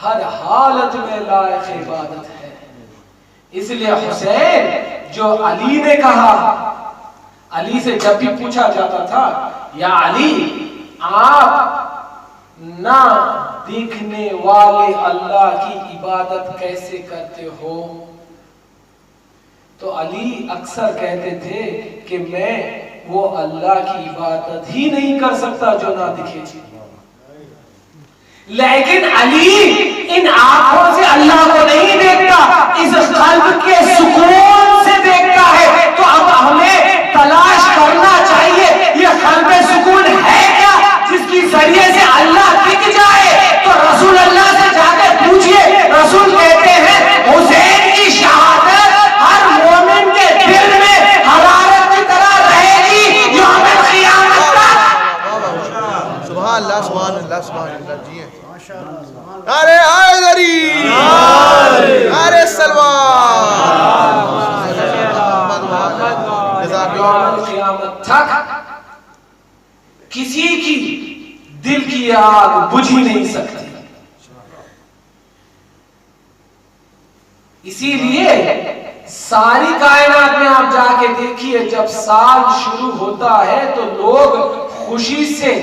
ہر حالت میں لائق عبادت ہے۔ اس لیے حسین جو علی نے کہا، علی سے جب بھی پوچھا جاتا تھا یا علی آپ نہ دیکھنے والے اللہ کی عبادت کیسے کرتے ہو، تو علی اکثر کہتے تھے کہ میں وہ اللہ کی عبادت ہی نہیں کر سکتا جو نہ دکھے۔ لیکن علی ان آنکھوں سے اللہ کو نہیں دیکھتا، اس قلب کے سکون سے دیکھتا ہے۔ تو اب ہمیں تلاش کرنا چاہیے یہ قلب سکون ہے کیا جس کی ذریعے سے اللہ دکھ جائے۔ تو رسول اللہ سے جا کے پوچھئے، رسول کہتے ہیں حسین کی شہادت ہر مومن کے دل میں حرارت کی طرح رہے گی یوم قیامت تک۔ سبحان اللہ سبحان اللہ سبحان اللہ۔ جی نعرہ حیدری، نعرہ سلوان، یوم قیامت تک کسی کی دل کی آگ بجھ ہی نہیں سکتی۔ اسی لیے ساری کائنات میں آپ جا کے دیکھیے جب سال شروع ہوتا ہے تو لوگ خوشی سے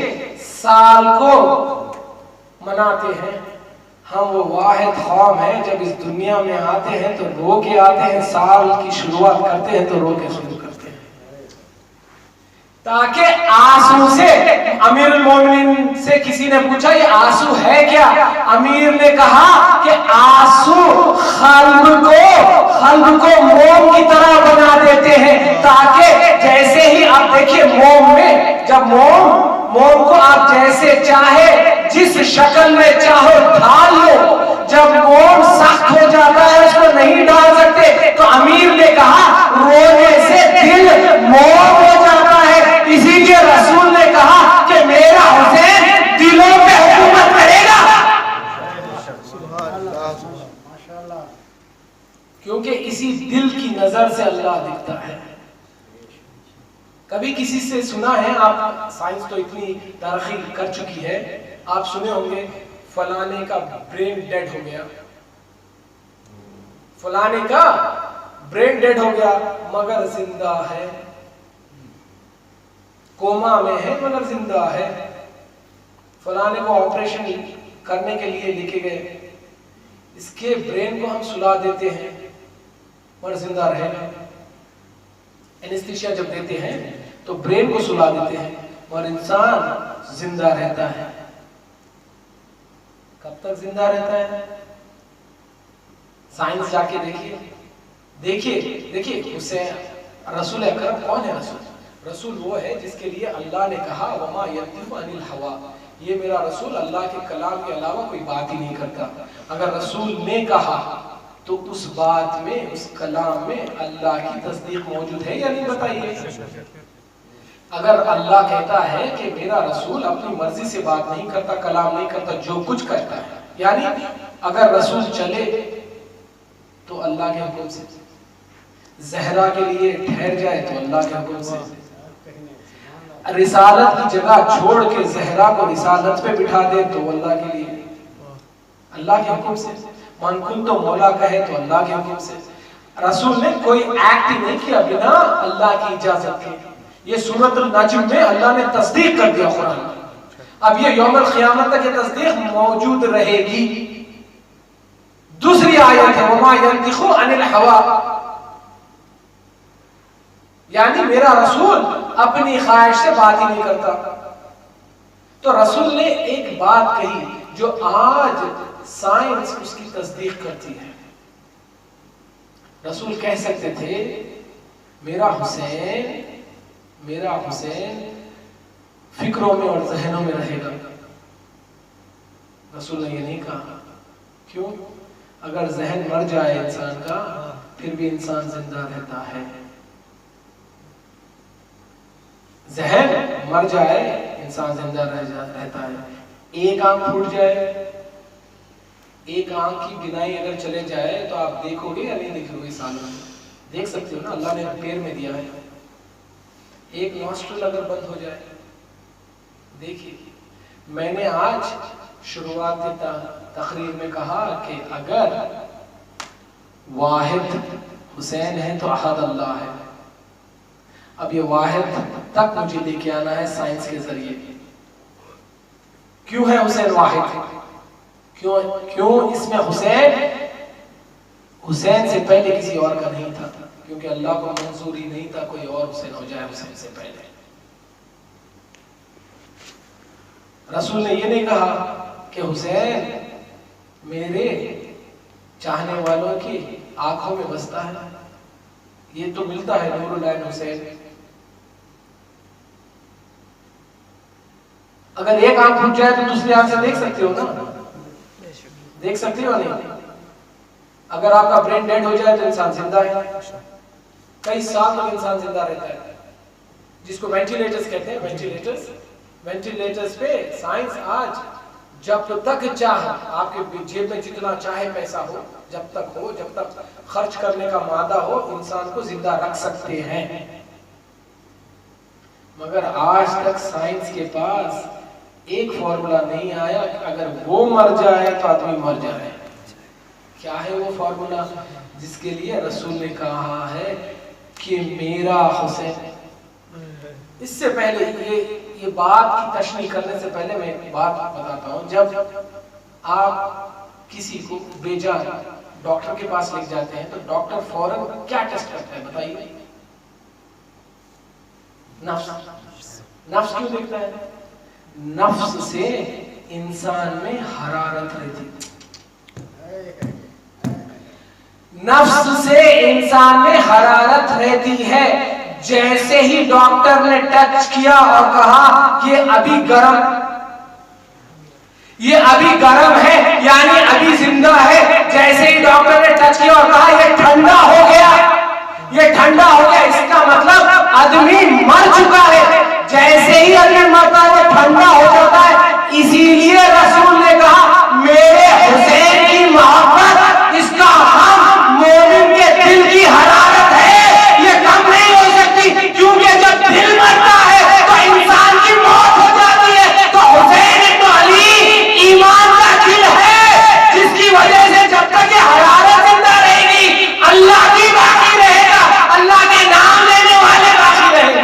سال کو مناتے ہیں۔ ہم وہ واحد قوم ہیں جب اس دنیا میں آتے ہیں تو رو کے آتے ہیں، سال کی شروعات کرتے ہیں تو رو کے شروع کرتے ہیں تاکہ آنسو سے۔ امیر المومنین سے کسی نے پوچھا یہ آنسو ہے کیا؟ امیر نے کہا کہ آنسو قلب کو موم کی طرح بنا دیتے ہیں، تاکہ جیسے ہی آپ دیکھیے موم میں جب موم کو آپ جیسے چاہے جس شکل میں چاہو ڈھال لو، جب موم سخت ہو جاتا ہے اس کو نہیں ڈال سکتے، تو امیر نے کہا رونے سے دل موم ہو جاتا ہے۔ اسی لیے رسول نے کہا کہ میرا حسین دلوں پہ حکومت کرے گا، کیونکہ اسی دل کی نظر سے اللہ دکھتا ہے۔ کبھی کسی سے سنا ہے، آپ سائنس تو اتنی ترقی کر چکی ہے، آپ سنے ہوں گے فلانے کا برین ڈیڈ ہو گیا، فلانے کا برین ڈیڈ ہو گیا مگر زندہ ہے، کوما میں ہے مگر زندہ ہے، فلانے کو آپریشن کرنے کے لیے لکھے گئے، اس کے برین کو ہم سلا دیتے ہیں مگر زندہ رہے گا۔ اینستھیشیا جب دیتے ہیں تو برین کو سلا دیتے ہیں اور انسان زندہ رہتا ہے۔ کب تک زندہ رہتا ہے؟ سائنس جا کے دیکھیے حسین رسول اکرم کون ہے؟ رسول وہ ہے جس کے لیے اللہ نے کہا وما ينطق عن الهوى، یہ میرا رسول اللہ کے کلام کے علاوہ کوئی بات ہی نہیں کرتا۔ اگر رسول نے کہا تو اس بات میں، اس کلام میں اللہ کی تصدیق موجود ہے یا نہیں؟ بتائیے۔ اگر اللہ کہتا ہے کہ میرا رسول اپنی مرضی سے بات نہیں کرتا، کلام نہیں کرتا، جو کچھ کرتا ہے، یعنی اگر رسول چلے تو اللہ کے حکم سے، زہرا کے لیے ٹھہر جائے تو اللہ کے حکم سے، رسالت کی جگہ چھوڑ کے زہرا کو رسالت پہ بٹھا دے تو اللہ کے لیے، اللہ کے حکم سے، من کنت مولا کہے تو اللہ کے حکم سے۔ رسول نے کوئی ایکٹ نہیں کیا بنا اللہ کی اجازت کے۔ یہ سورۃ النجم میں اللہ نے تصدیق کر دیا قرآن۔ اب یہ یوم القیامت تک یہ تصدیق موجود رہے گی۔ دوسری آیت ہے وما ينطق عن الهوى، یعنی میرا رسول اپنی خواہش سے بات ہی نہیں کرتا۔ تو رسول نے ایک بات کہی جو آج سائنس اس کی تصدیق کرتی ہے۔ رسول کہہ سکتے تھے میرا حسین فکروں میں اور ذہنوں میں رہے گا۔ رسول نے یہ نہیں کہا۔ کیوں؟ اگر ذہن مر جائے انسان کا پھر بھی انسان زندہ رہتا ہے۔ ذہن مر جائے انسان زندہ رہتا ہے۔ ایک آنکھ پھوٹ جائے، ایک آنکھ کی بینائی اگر چلے جائے تو آپ دیکھو گے یا نہیں دیکھو گے؟ سال میں دیکھ سکتے ہو نا، اللہ نے پیر میں دیا ہے۔ ایک نوسٹرل اگر بند ہو جائے، دیکھیے میں نے آج شروعات تقریر میں کہا کہ اگر واحد حسین ہے تو احد اللہ ہے۔ اب یہ واحد تک مجھے لے کے آنا ہے سائنس کے ذریعے۔ کیوں ہے حسین واحد؟ کیوں اس میں حسین سے پہلے کسی اور کا نہیں تھا؟ کیونکہ اللہ کو منظور ہی نہیں تھا کوئی اور حسین ہو جائے حسین سے پہلے۔ رسول نے یہ نہیں کہا کہ حسین میرے چاہنے والوں کی آنکھوں میں بستا ہے، یہ تو ملتا ہے نور العین حسین۔ اگر ایک آنکھ پھوٹ جائے تو دوسری آنکھ سے دیکھ سکتے ہو نا، دیکھ سکتے ہو نہیں؟ اگر آپ کا برین ڈیڈ ہو جائے تو انسان زندہ ہے، کئی سال تک انسان زندہ رہتا ہے، جس کو وینٹیلیٹرز کہتے ہیں۔ وینٹیلیٹرز پہ سائنس آج جب تک چاہے آپ کے جیب میں جتنا چاہے پیسہ ہو، جب تک خرچ کرنے کا مادہ ہو، انسان کو زندہ رکھ سکتے ہیں۔ مگر آج تک سائنس کے پاس ایک فارمولا نہیں آیا کہ اگر وہ مر جائے تو آدمی مر جائے۔ کیا ہے وہ فارمولا؟ جس کے لیے رسول نے کہا ہے کہ میرا حسین۔ اس سے پہلے یہ بات کی تشریح کرنے سے پہلے میں ایک بات بتاتا ہوں۔ جب آپ کسی کو بے جان ڈاکٹر کے پاس لے جاتے ہیں تو ڈاکٹر فوراً کیا ٹیسٹ کرتا ہے بتائیے؟ نفس کیوں دیکھتا ہے؟ نفس سے انسان میں حرارت رہتی، نفس سے انسان میں حرارت رہتی ہے۔ جیسے ہی ڈاکٹر نے ٹچ کیا اور کہا کہ یہ ابھی گرم ہے یعنی ابھی زندہ ہے، جیسے ہی ڈاکٹر نے ٹچ کیا اور کہا یہ ٹھنڈا ہو گیا، یہ ٹھنڈا ہو گیا، اس کا مطلب آدمی مر چکا ہے۔ جیسے ہی آدمی مرتا ہے وہ ٹھنڈا ہو جاتا ہے۔ اسی لیے رسول نے کہا میرے حسین کی محبت، اس کا غم مومن کے دل کی حرارت ہے، یہ کم نہیں ہو سکتی، کیونکہ جب دل مرتا ہے تو انسان کی موت ہو جاتی ہے۔ تو حسین ابن علی ایمان کا دل ہے جس کی وجہ سے جب تک یہ حرارت زندہ رہے گی اللہ کی باقی رہے گا، اللہ کے نام لینے والے باقی رہیں گے۔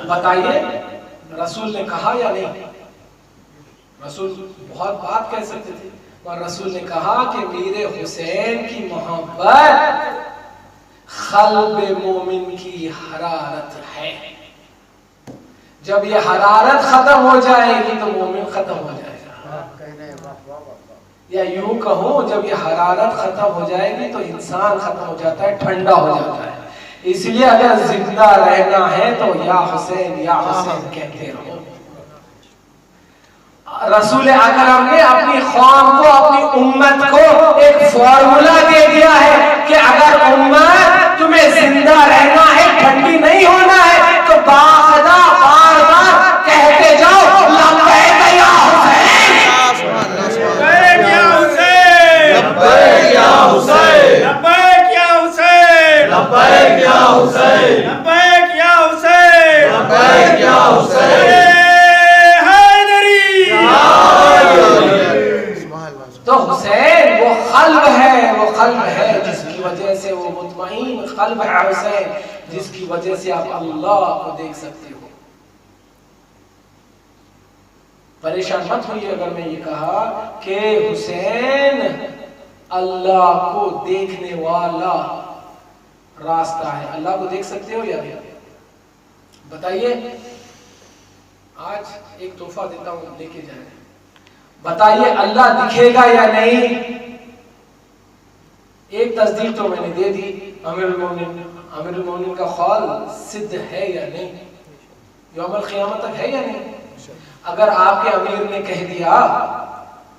بتائیے رسول نے کہا یا نہیں؟ رسول بہت بات کہہ سکتے تھے، اور رسول نے کہا کہ میرے حسین کی محبت قلب مومن کی حرارت ہے. جب یہ حرارت ختم ہو جائے گی تو مومن ختم ہو جائے گا. یا یوں کہوں جب یہ حرارت ختم ہو جائے گی تو انسان ختم ہو جاتا ہے, ٹھنڈا ہو جاتا ہے. اس لیے اگر زندہ رہنا ہے تو یا حسین کہتے رہو. رسول اکرم نے اپنی قوم کو, اپنی امت کو ایک فارمولا دے دیا ہے کہ اگر امت تمہیں زندہ رہنا ہے, ٹھنڈی نہیں ہونا ہے, تو باخدا بار بار کہتے جاؤ لبیک یا حسین, لبیک یا حسین, لبیک یا حسین, لبیک یا حسین, لبیک یا حسین, لبیک یا حسین, لبیک یا حسین. تو حسین وہ قلب ہے جس کی وجہ سے وہ مطمئن قلب ہے حسین, جس کی وجہ سے آپ اللہ کو دیکھ سکتے ہو. پریشان مت ہوئیے اگر میں یہ کہا کہ حسین اللہ کو دیکھنے والا راستہ ہے. اللہ کو دیکھ سکتے ہو یا نہیں بتائیے. آج ایک تحفہ دیتا ہوں, لے کے جائیں. بتائیے اللہ دکھے گا یا نہیں؟ ایک تصدیق تو میں نے دے دی, امیر المومنین کا قول صدق ہے یا نہیں, یوم القیامت تک ہے یا نہیں. اگر آپ کے امیر نے کہہ دیا,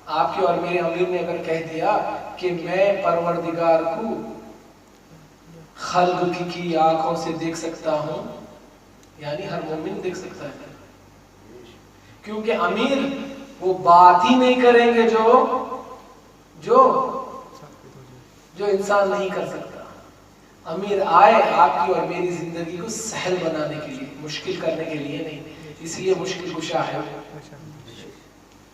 آپ کے اور میرے امیر نے اگر کہہ دیا کہ میں پروردگار کو خلق کی آنکھوں سے دیکھ سکتا ہوں, یعنی ہر مومن دیکھ سکتا ہے. کیونکہ امیر وہ بات ہی نہیں کریں گے جو انسان نہیں کر سکتا. امیر آئے آپ کی اور میری زندگی کو سہل بنانے کے لیے, مشکل کرنے کے لیے نہیں. اس لیے مشکل کشا ہے,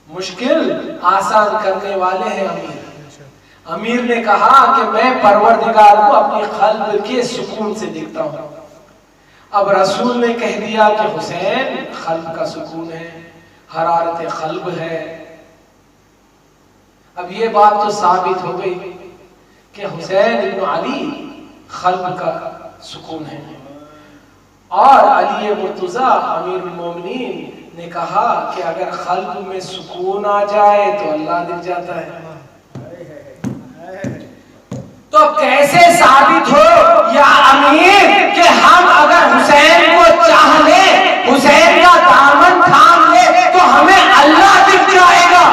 مشکل آسان کرنے والے ہیں امیر. امیر نے کہا کہ میں پروردگار کو اپنی قلب کے سکون سے دیکھتا ہوں. اب رسول نے کہہ دیا کہ حسین قلب کا سکون ہے, حرارت قلب ہے. اب یہ بات تو ثابت ہو گئی کہ حسین ابن علی قلب کا سکون ہے. اور علی مرتضی امیر المومنین نے کہا کہ اگر قلب میں سکون آ جائے تو اللہ دکھ جاتا ہے. تو کیسے ثابت ہو یا امیر کہ ہم اگر حسین کو چاہ لیں, حسین کا دامن تھام لیں تو ہمیں اللہ دکھ جائے گا؟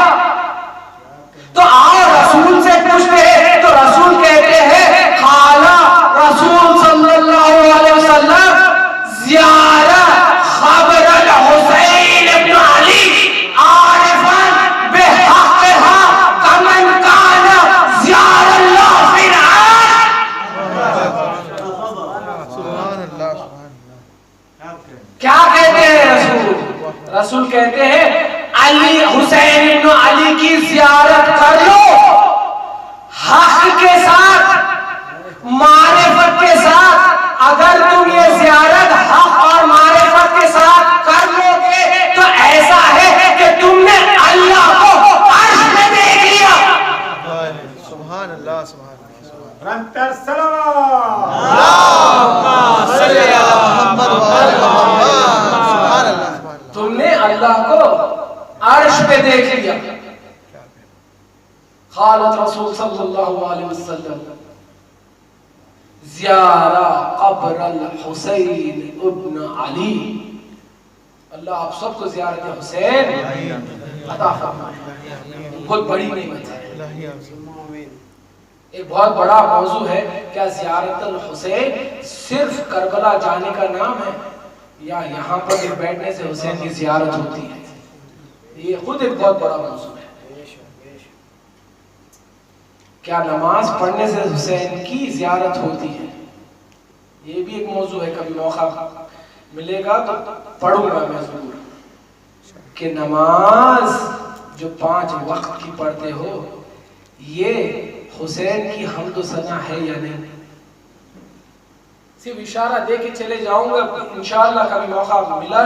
تو آؤ رسول سے پوچھتے ہیں. تو رسول کہتے ہیں قال رسول صلی اللہ علیہ وسلم زیارت خبر الحسین ابن علی عارفا بحقها کمن کان زیار اللہ فی العالم. کیا کہتے ہیں رسول؟ رسول کہتے ہیں علی حسین ابن علی کی زیارت کر لو, حق کے ساتھ, معرفت کے ساتھ. اگر تم یہ زیارت حق اور معرفت کے ساتھ کر لو گے تو ایسا ہے کہ تم نے اللہ کو عرش میں دیکھ لیا. سبحان اللہ, سبحان اللہ. رنتر سلام صلی اللہ محمد. سبحان اللہ. تم نے اللہ کو عرش پہ دیکھ لیا. قالت رسول صلی اللہ علیہ وسلم زیارہ قبر الحسین ابن علی. اللہ آپ سب کو زیارت حسین عطا فرمائے, بہت بڑی نعمت ہے. ایک بہت بڑا موضوع ہے, کیا زیارت الحسین صرف کربلا جانے کا نام ہے یا یہاں پر بیٹھنے سے حسین کی زیارت ہوتی ہے؟ یہ خود ایک بہت بڑا موضوع ہے. کیا نماز پڑھنے سے حسین کی زیارت ہوتی ہے؟ یہ بھی ایک موضوع ہے, کبھی موقع ملے گا تو پڑھوں گا میں ضرور. کہ نماز جو 5 وقت کی پڑھتے ہو یہ حسین کی حمد و ثنا ہے یا نہیں؟ صرف اشارہ دے کے چلے جاؤں گا, انشاءاللہ کبھی موقع ملا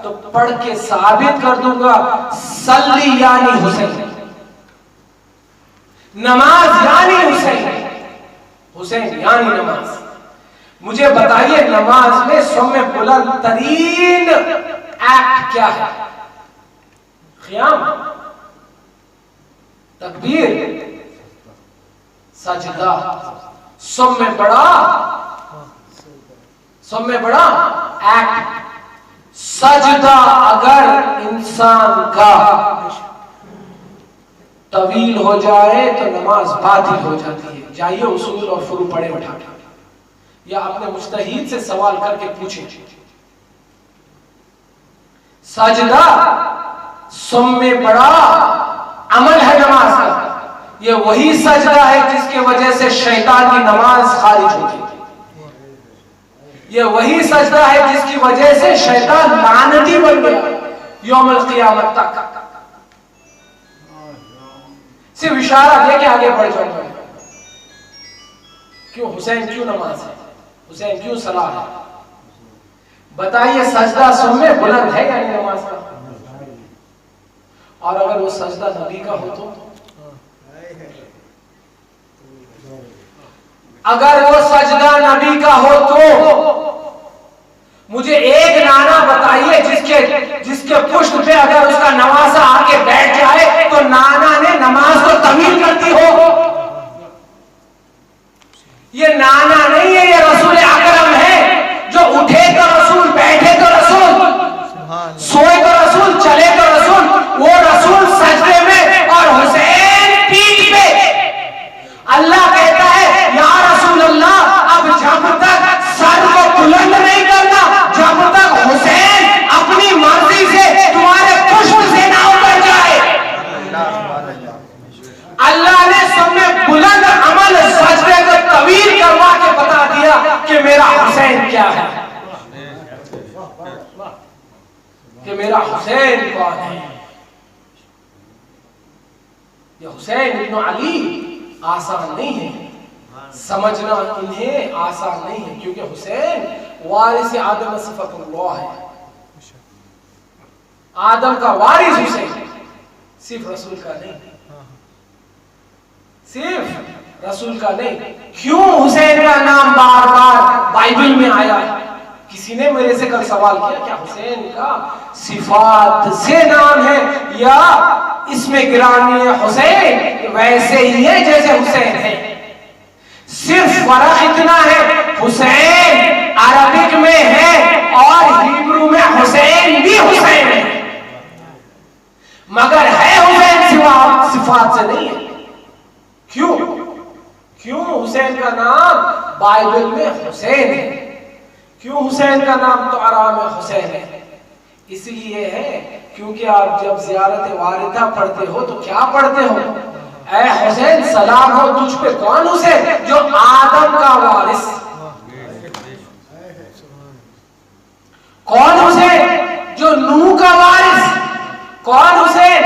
تو پڑھ کے ثابت کر دوں گا. صلی یعنی حسین, نماز یعنی حسین, حسین یعنی نماز. مجھے بتائیے نماز میں سب میں بلند ترین ایکٹ کیا ہے؟ قیام، تکبیر، سجدہ، سب میں بڑا ایکٹ سجدہ اگر انسان کا طویل ہو جائے تو نماز باطل ہو جاتی ہے۔ جائیے اصول اور فروع پڑھے اٹھا یا اپنے مجتہد سے سوال کر کے پوچھیں۔ سجدہ سب میں بڑا عمل ہے نماز کا، یہ وہی سجدہ ہے جس کی وجہ سے شیطان کی نماز خارج ہوتی ہے، یہ وہی سجدہ ہے جس کی وجہ سے شیطان لعنتی بن گیا یوم القیامت تک۔ صرف اشارہ دے کے آگے بڑھ جاؤں گا، کیوں حسین کیوں نماز ہے، حسین کیوں صلاح ہے؟ بتائیے سجدہ سب میں بلند ہے یعنی نماز کا؟ اور اگر وہ سجدہ نبی کا ہو تو؟ اگر وہ سجدہ نبی کا ہو تو مجھے ایک نانا بتائیے جس کے پشت پہ اگر اس کا نواسا آ کے بیٹھ جائے تو نانا نے نماز کو طویل کرتی ہو؟ یہ نانا نہیں ہے، یہ رسول اکرم ہے، جو اٹھے تو رسول، بیٹھے تو رسول، سوئے تو رسول، چلے تو رسول، وہ رسول سجدے میں اور حسین پیٹھ پہ۔ اللہ کہتا ہے یا رسول اللہ اب جب تک سر کو بلند نہیں کرنا، جب تک حسین اپنی مرضی سے تمہارے پشت سے نہ اتر جائے۔ اللہ نے سب میں بلند عمل سجدے کو طویل کروا کے بتا دیا کہ میرا حسین کیا ہے، کہ میرا حسین کون ہے۔ یہ حسین ابن علی آسان نہیں ہے، سمجھنا انہیں آسان نہیں ہے، کیونکہ حسین وارث آدم صفت اللہ ہے، آدم کا وارث حسین، صرف رسول کا نہیں، صرف رسول کا نہیں۔ کیوں حسین کا نام بار بار بائبل میں آیا ہے؟ کسی نے میرے سے کل سوال کیا کیا حسین کا صفات سے نام ہے یا اس میں گرامی حسین ویسے ہی ہے جیسے حسین ہے؟ صرف فرق اتنا ہے حسین عربک میں ہے اور ہیبرو میں حسین بھی حسین ہے، مگر ہے حسین صفات سے نہیں ہے۔ کیوں حسین کا نام بائبل میں حسین ہے؟ کیوں حسین کا نام تو آرام حسین ہے؟ اس لیے ہے کیونکہ آپ جب زیارت واردہ پڑھتے ہو تو کیا پڑھتے ہو؟ اے حسین سلام ہو تجھ پہ، کون حسین؟ جو آدم کا وارث۔ کون حسین؟ جو نوح کا وارث۔ کون حسین؟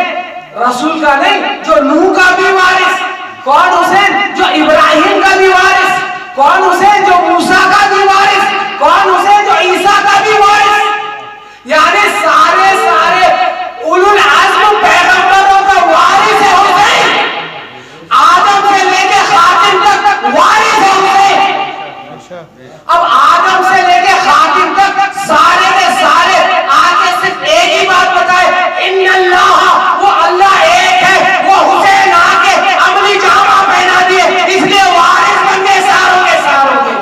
رسول کا نہیں، جو نوح کا بھی وارث۔ کون حسین؟ جو ابراہیم کا بھی وارث۔ کون حسین؟ جو موسیٰ کا بھی وارث۔ کون حسین؟ جو عیسیٰ کا بھی وارث۔ یعنی سارے اولو العزم پیغمبروں کا وارث ہے حسین، آدم سے لے کے خاتم تک وارث ہے حسین۔ اب آدم سے لے کے خاتم تک سارے کے سارے آگے صرف ایک ہی بات بتائے، ان اللہ، وہ اللہ ایک ہے، وہ حسین آگے اپنی جامہ پہنا دیے، اس لیے وارث بن گئے ساروں کے ساروں کے۔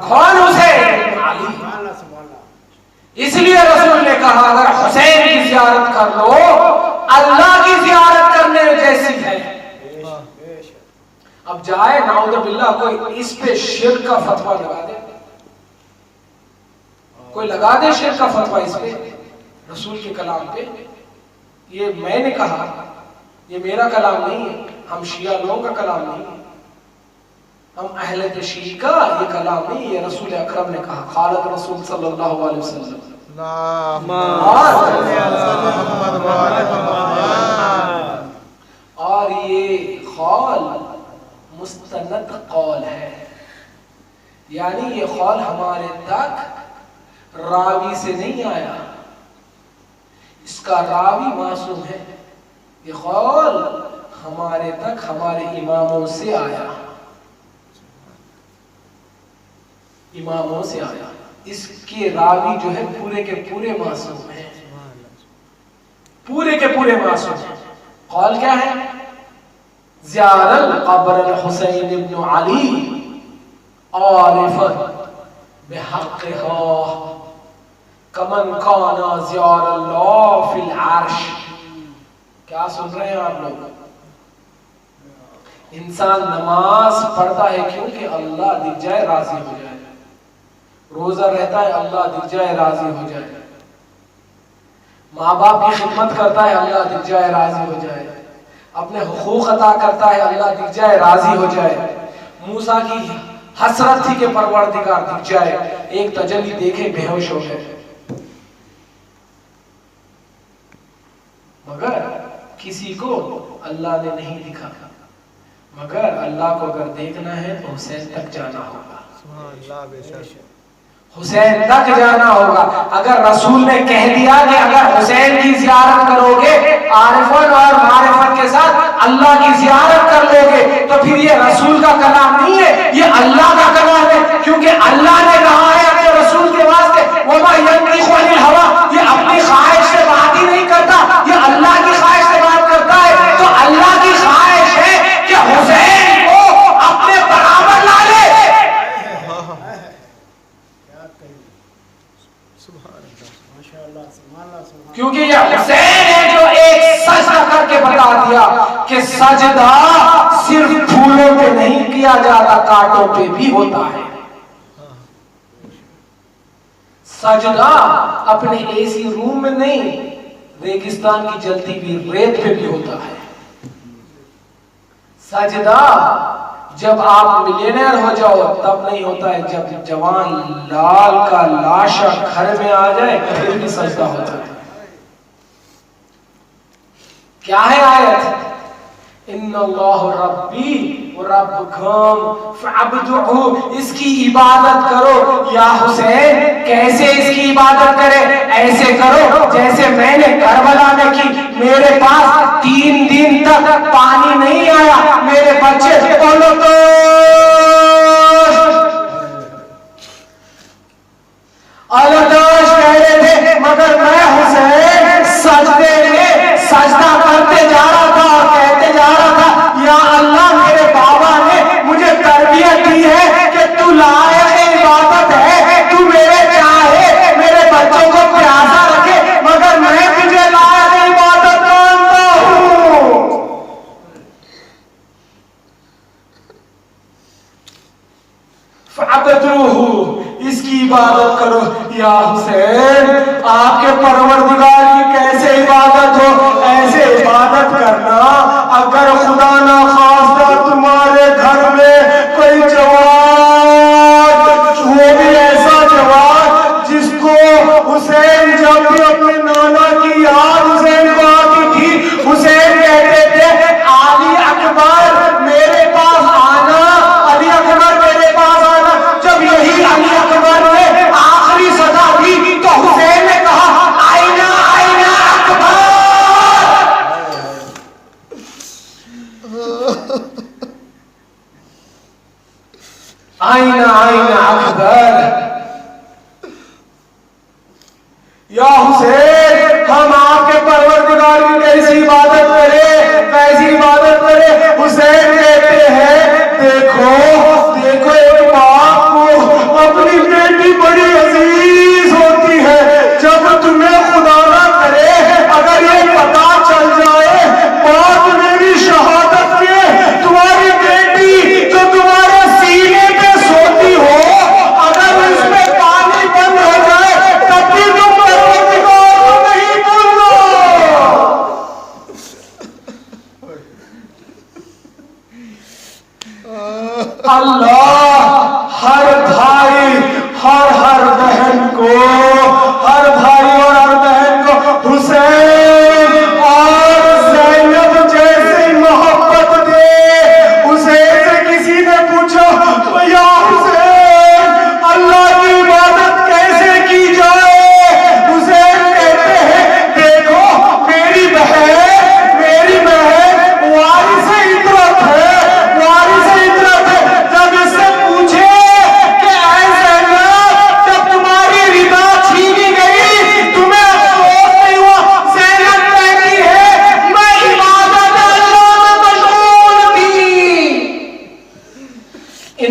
کون حسین؟ اس لیے رسول نے کہا اگر حسین کی زیارت کر لو اللہ کی زیارت کرنے جیسی ہے۔ اب جائے نعوذ باللہ کوئی اس پہ شرک کا فتویٰ لگا دے، کوئی لگا دے شرک کا فتویٰ اس پہ، رسول کے کلام پہ۔ یہ میں نے کہا، یہ میرا کلام نہیں ہے، ہم شیعہ لوگوں کا کلام نہیں ہے، ہم اہل تشیع کا یہ کلام نہیں، یہ رسول اکرم نے کہا، قالت رسول صلی اللہ علیہ وسلم۔ اور یہ قول مستند قول ہے، یعنی یہ قول ہمارے تک راوی سے نہیں آیا، اس کا راوی معصوم ہے، یہ قول ہمارے تک ہمارے اماموں سے آیا، اماموں سے آیا. اس کے راوی جو ہے پورے کے پورے معصوم ہیں، پورے کے پورے معصوم ہیں. قول کیا ہے؟ زیار القبر الحسین ابن علی عارفا بحقها کمن کانا زیار اللہ فی العرش. کیا سن رہے ہیں آپ لوگ؟ انسان نماز پڑھتا ہے کیوں کہ اللہ دکھ جائے راضی ہو جائے، روزہ رہتا ہے اللہ دکھ جائے راضی ہو جائے، ماں باپ کی خدمت کرتا ہے اللہ دکھ جائے راضی ہو جائے، اپنے حقوق عطا کرتا ہے اللہ دکھ جائے راضی ہو جائے. موسیٰ کی حسرت تھی کہ پروردگار دکھ جائے، ایک تجلی دیکھے بے ہوش ہو گئے. مگر کسی کو اللہ نے نہیں دکھا، مگر اللہ کو اگر دیکھنا ہے تو حسین تک جانا ہوگا، حسین تک جانا ہوگا. اگر رسول نے کہہ دیا کہ اگر حسین کی زیارت کرو گے عارفن اور معرفت کے ساتھ اللہ کی زیارت کر لو گے، تو پھر یہ رسول کا کلام نہیں ہے، یہ اللہ کا کلام ہے. کیونکہ اللہ نے کہا ہے اپنے رسول کے واسطے وما ينطق عن الهوى، یہ اپنی خواہش سے بات ہی نہیں کرتا، یہ اللہ کی خواہش سے بات کرتا ہے. تو اللہ کی خواہش ہے کہ حسین کو اپنے برابر لا لے. کیونکہ یہ حسین ہے جو ایک سجدہ کر کے بتا دیا کہ سجدہ صرف پھولوں پہ نہیں کیا جاتا، کانٹوں پہ بھی ہوتا ہے. سجدہ اپنے ایسی روم میں نہیں، ریگستان کی جلتی بھی ریت پہ بھی ہوتا ہے. سجدہ جب آپ ملینئر ہو جاؤ تب نہیں ہوتا ہے، جب جوان لال کا لاشا گھر میں آ جائے پھر بھی سجدہ ہوتا ہے. کیا ہے آیت؟ ان اللہ ربی ربکم فعبدوہ، اس کی عبادت کرو. یا حسین کیسے اس کی عبادت کرے؟ ایسے کرو جیسے میں نے کربلا میں کی. میرے پاس 3 دن تک پانی نہیں آیا، میرے بچے بولو تو الدوش کہہ رہے تھے، مگر میں حسین سجدے میں سجدہ کرتے جا رہا تھا اور کہتے جا رہا تھا یا اللہ میرے بابا نے مجھے تربیت دی ہے کہ تو لائق عبادت ہے، تو میرے چاہے میرے بچوں کو پیاسا رکھے، مگر میں تجھے لائق عبادت مانتا ہوں. فعبدوہ، اس کی عبادت کرو. یا حسین آپ کے پروردگار کی کیسے عبادت ہو؟ ایسے عبادت کرنا اگر خدا نہ خواستہ تمہارے گھر میں کوئی جوان، وہ بھی ایسا جوان جس کو حسین جب بھی اپنے نانا کی یاد حسین کو آتی تھی، حسین کہتے تھے علی اکبر میرے پاس آنا، علی اکبر میرے پاس آنا. جب یہی علی اکبر نے آخری صدا دی تو حسین نے کہا آئینہ آئینہ اکبر. آئینہ آئینہ اکبر. یا حسین ہم آپ کے پروردگار کی کیسی عبادت کریں، کیسی عبادت کریں؟ حسین کہتے ہیں دیکھو دیکھو ایک باپ کو اپنی بیٹی بڑی عزیز ہوتی ہے، جب تمہیں خدا نہ کرے اگر یہ پتا چل جائے بات میری شہادت میں، تمہاری بیٹی جو تمہارے سینے پہ سوتی ہو اگر اس میں پانی بند ہو جائے تب بھی تم پروردگار کو نہیں بھولو. اللہ ہر بھائی ہر بہن کو، ہر بھائی اور ہر بہن کو حسین اور زینب جیسی محبت دے. حسین سے کسی نے پوچھا یا حسین اللہ کی عبادت کیسے کی جائے؟ حسین کہتے ہیں دیکھو میری بہن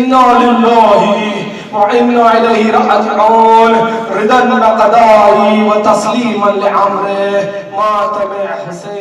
انا للہ وإنا إليه راجعون رضا بقضائه وتسليما لأمره. مات حسين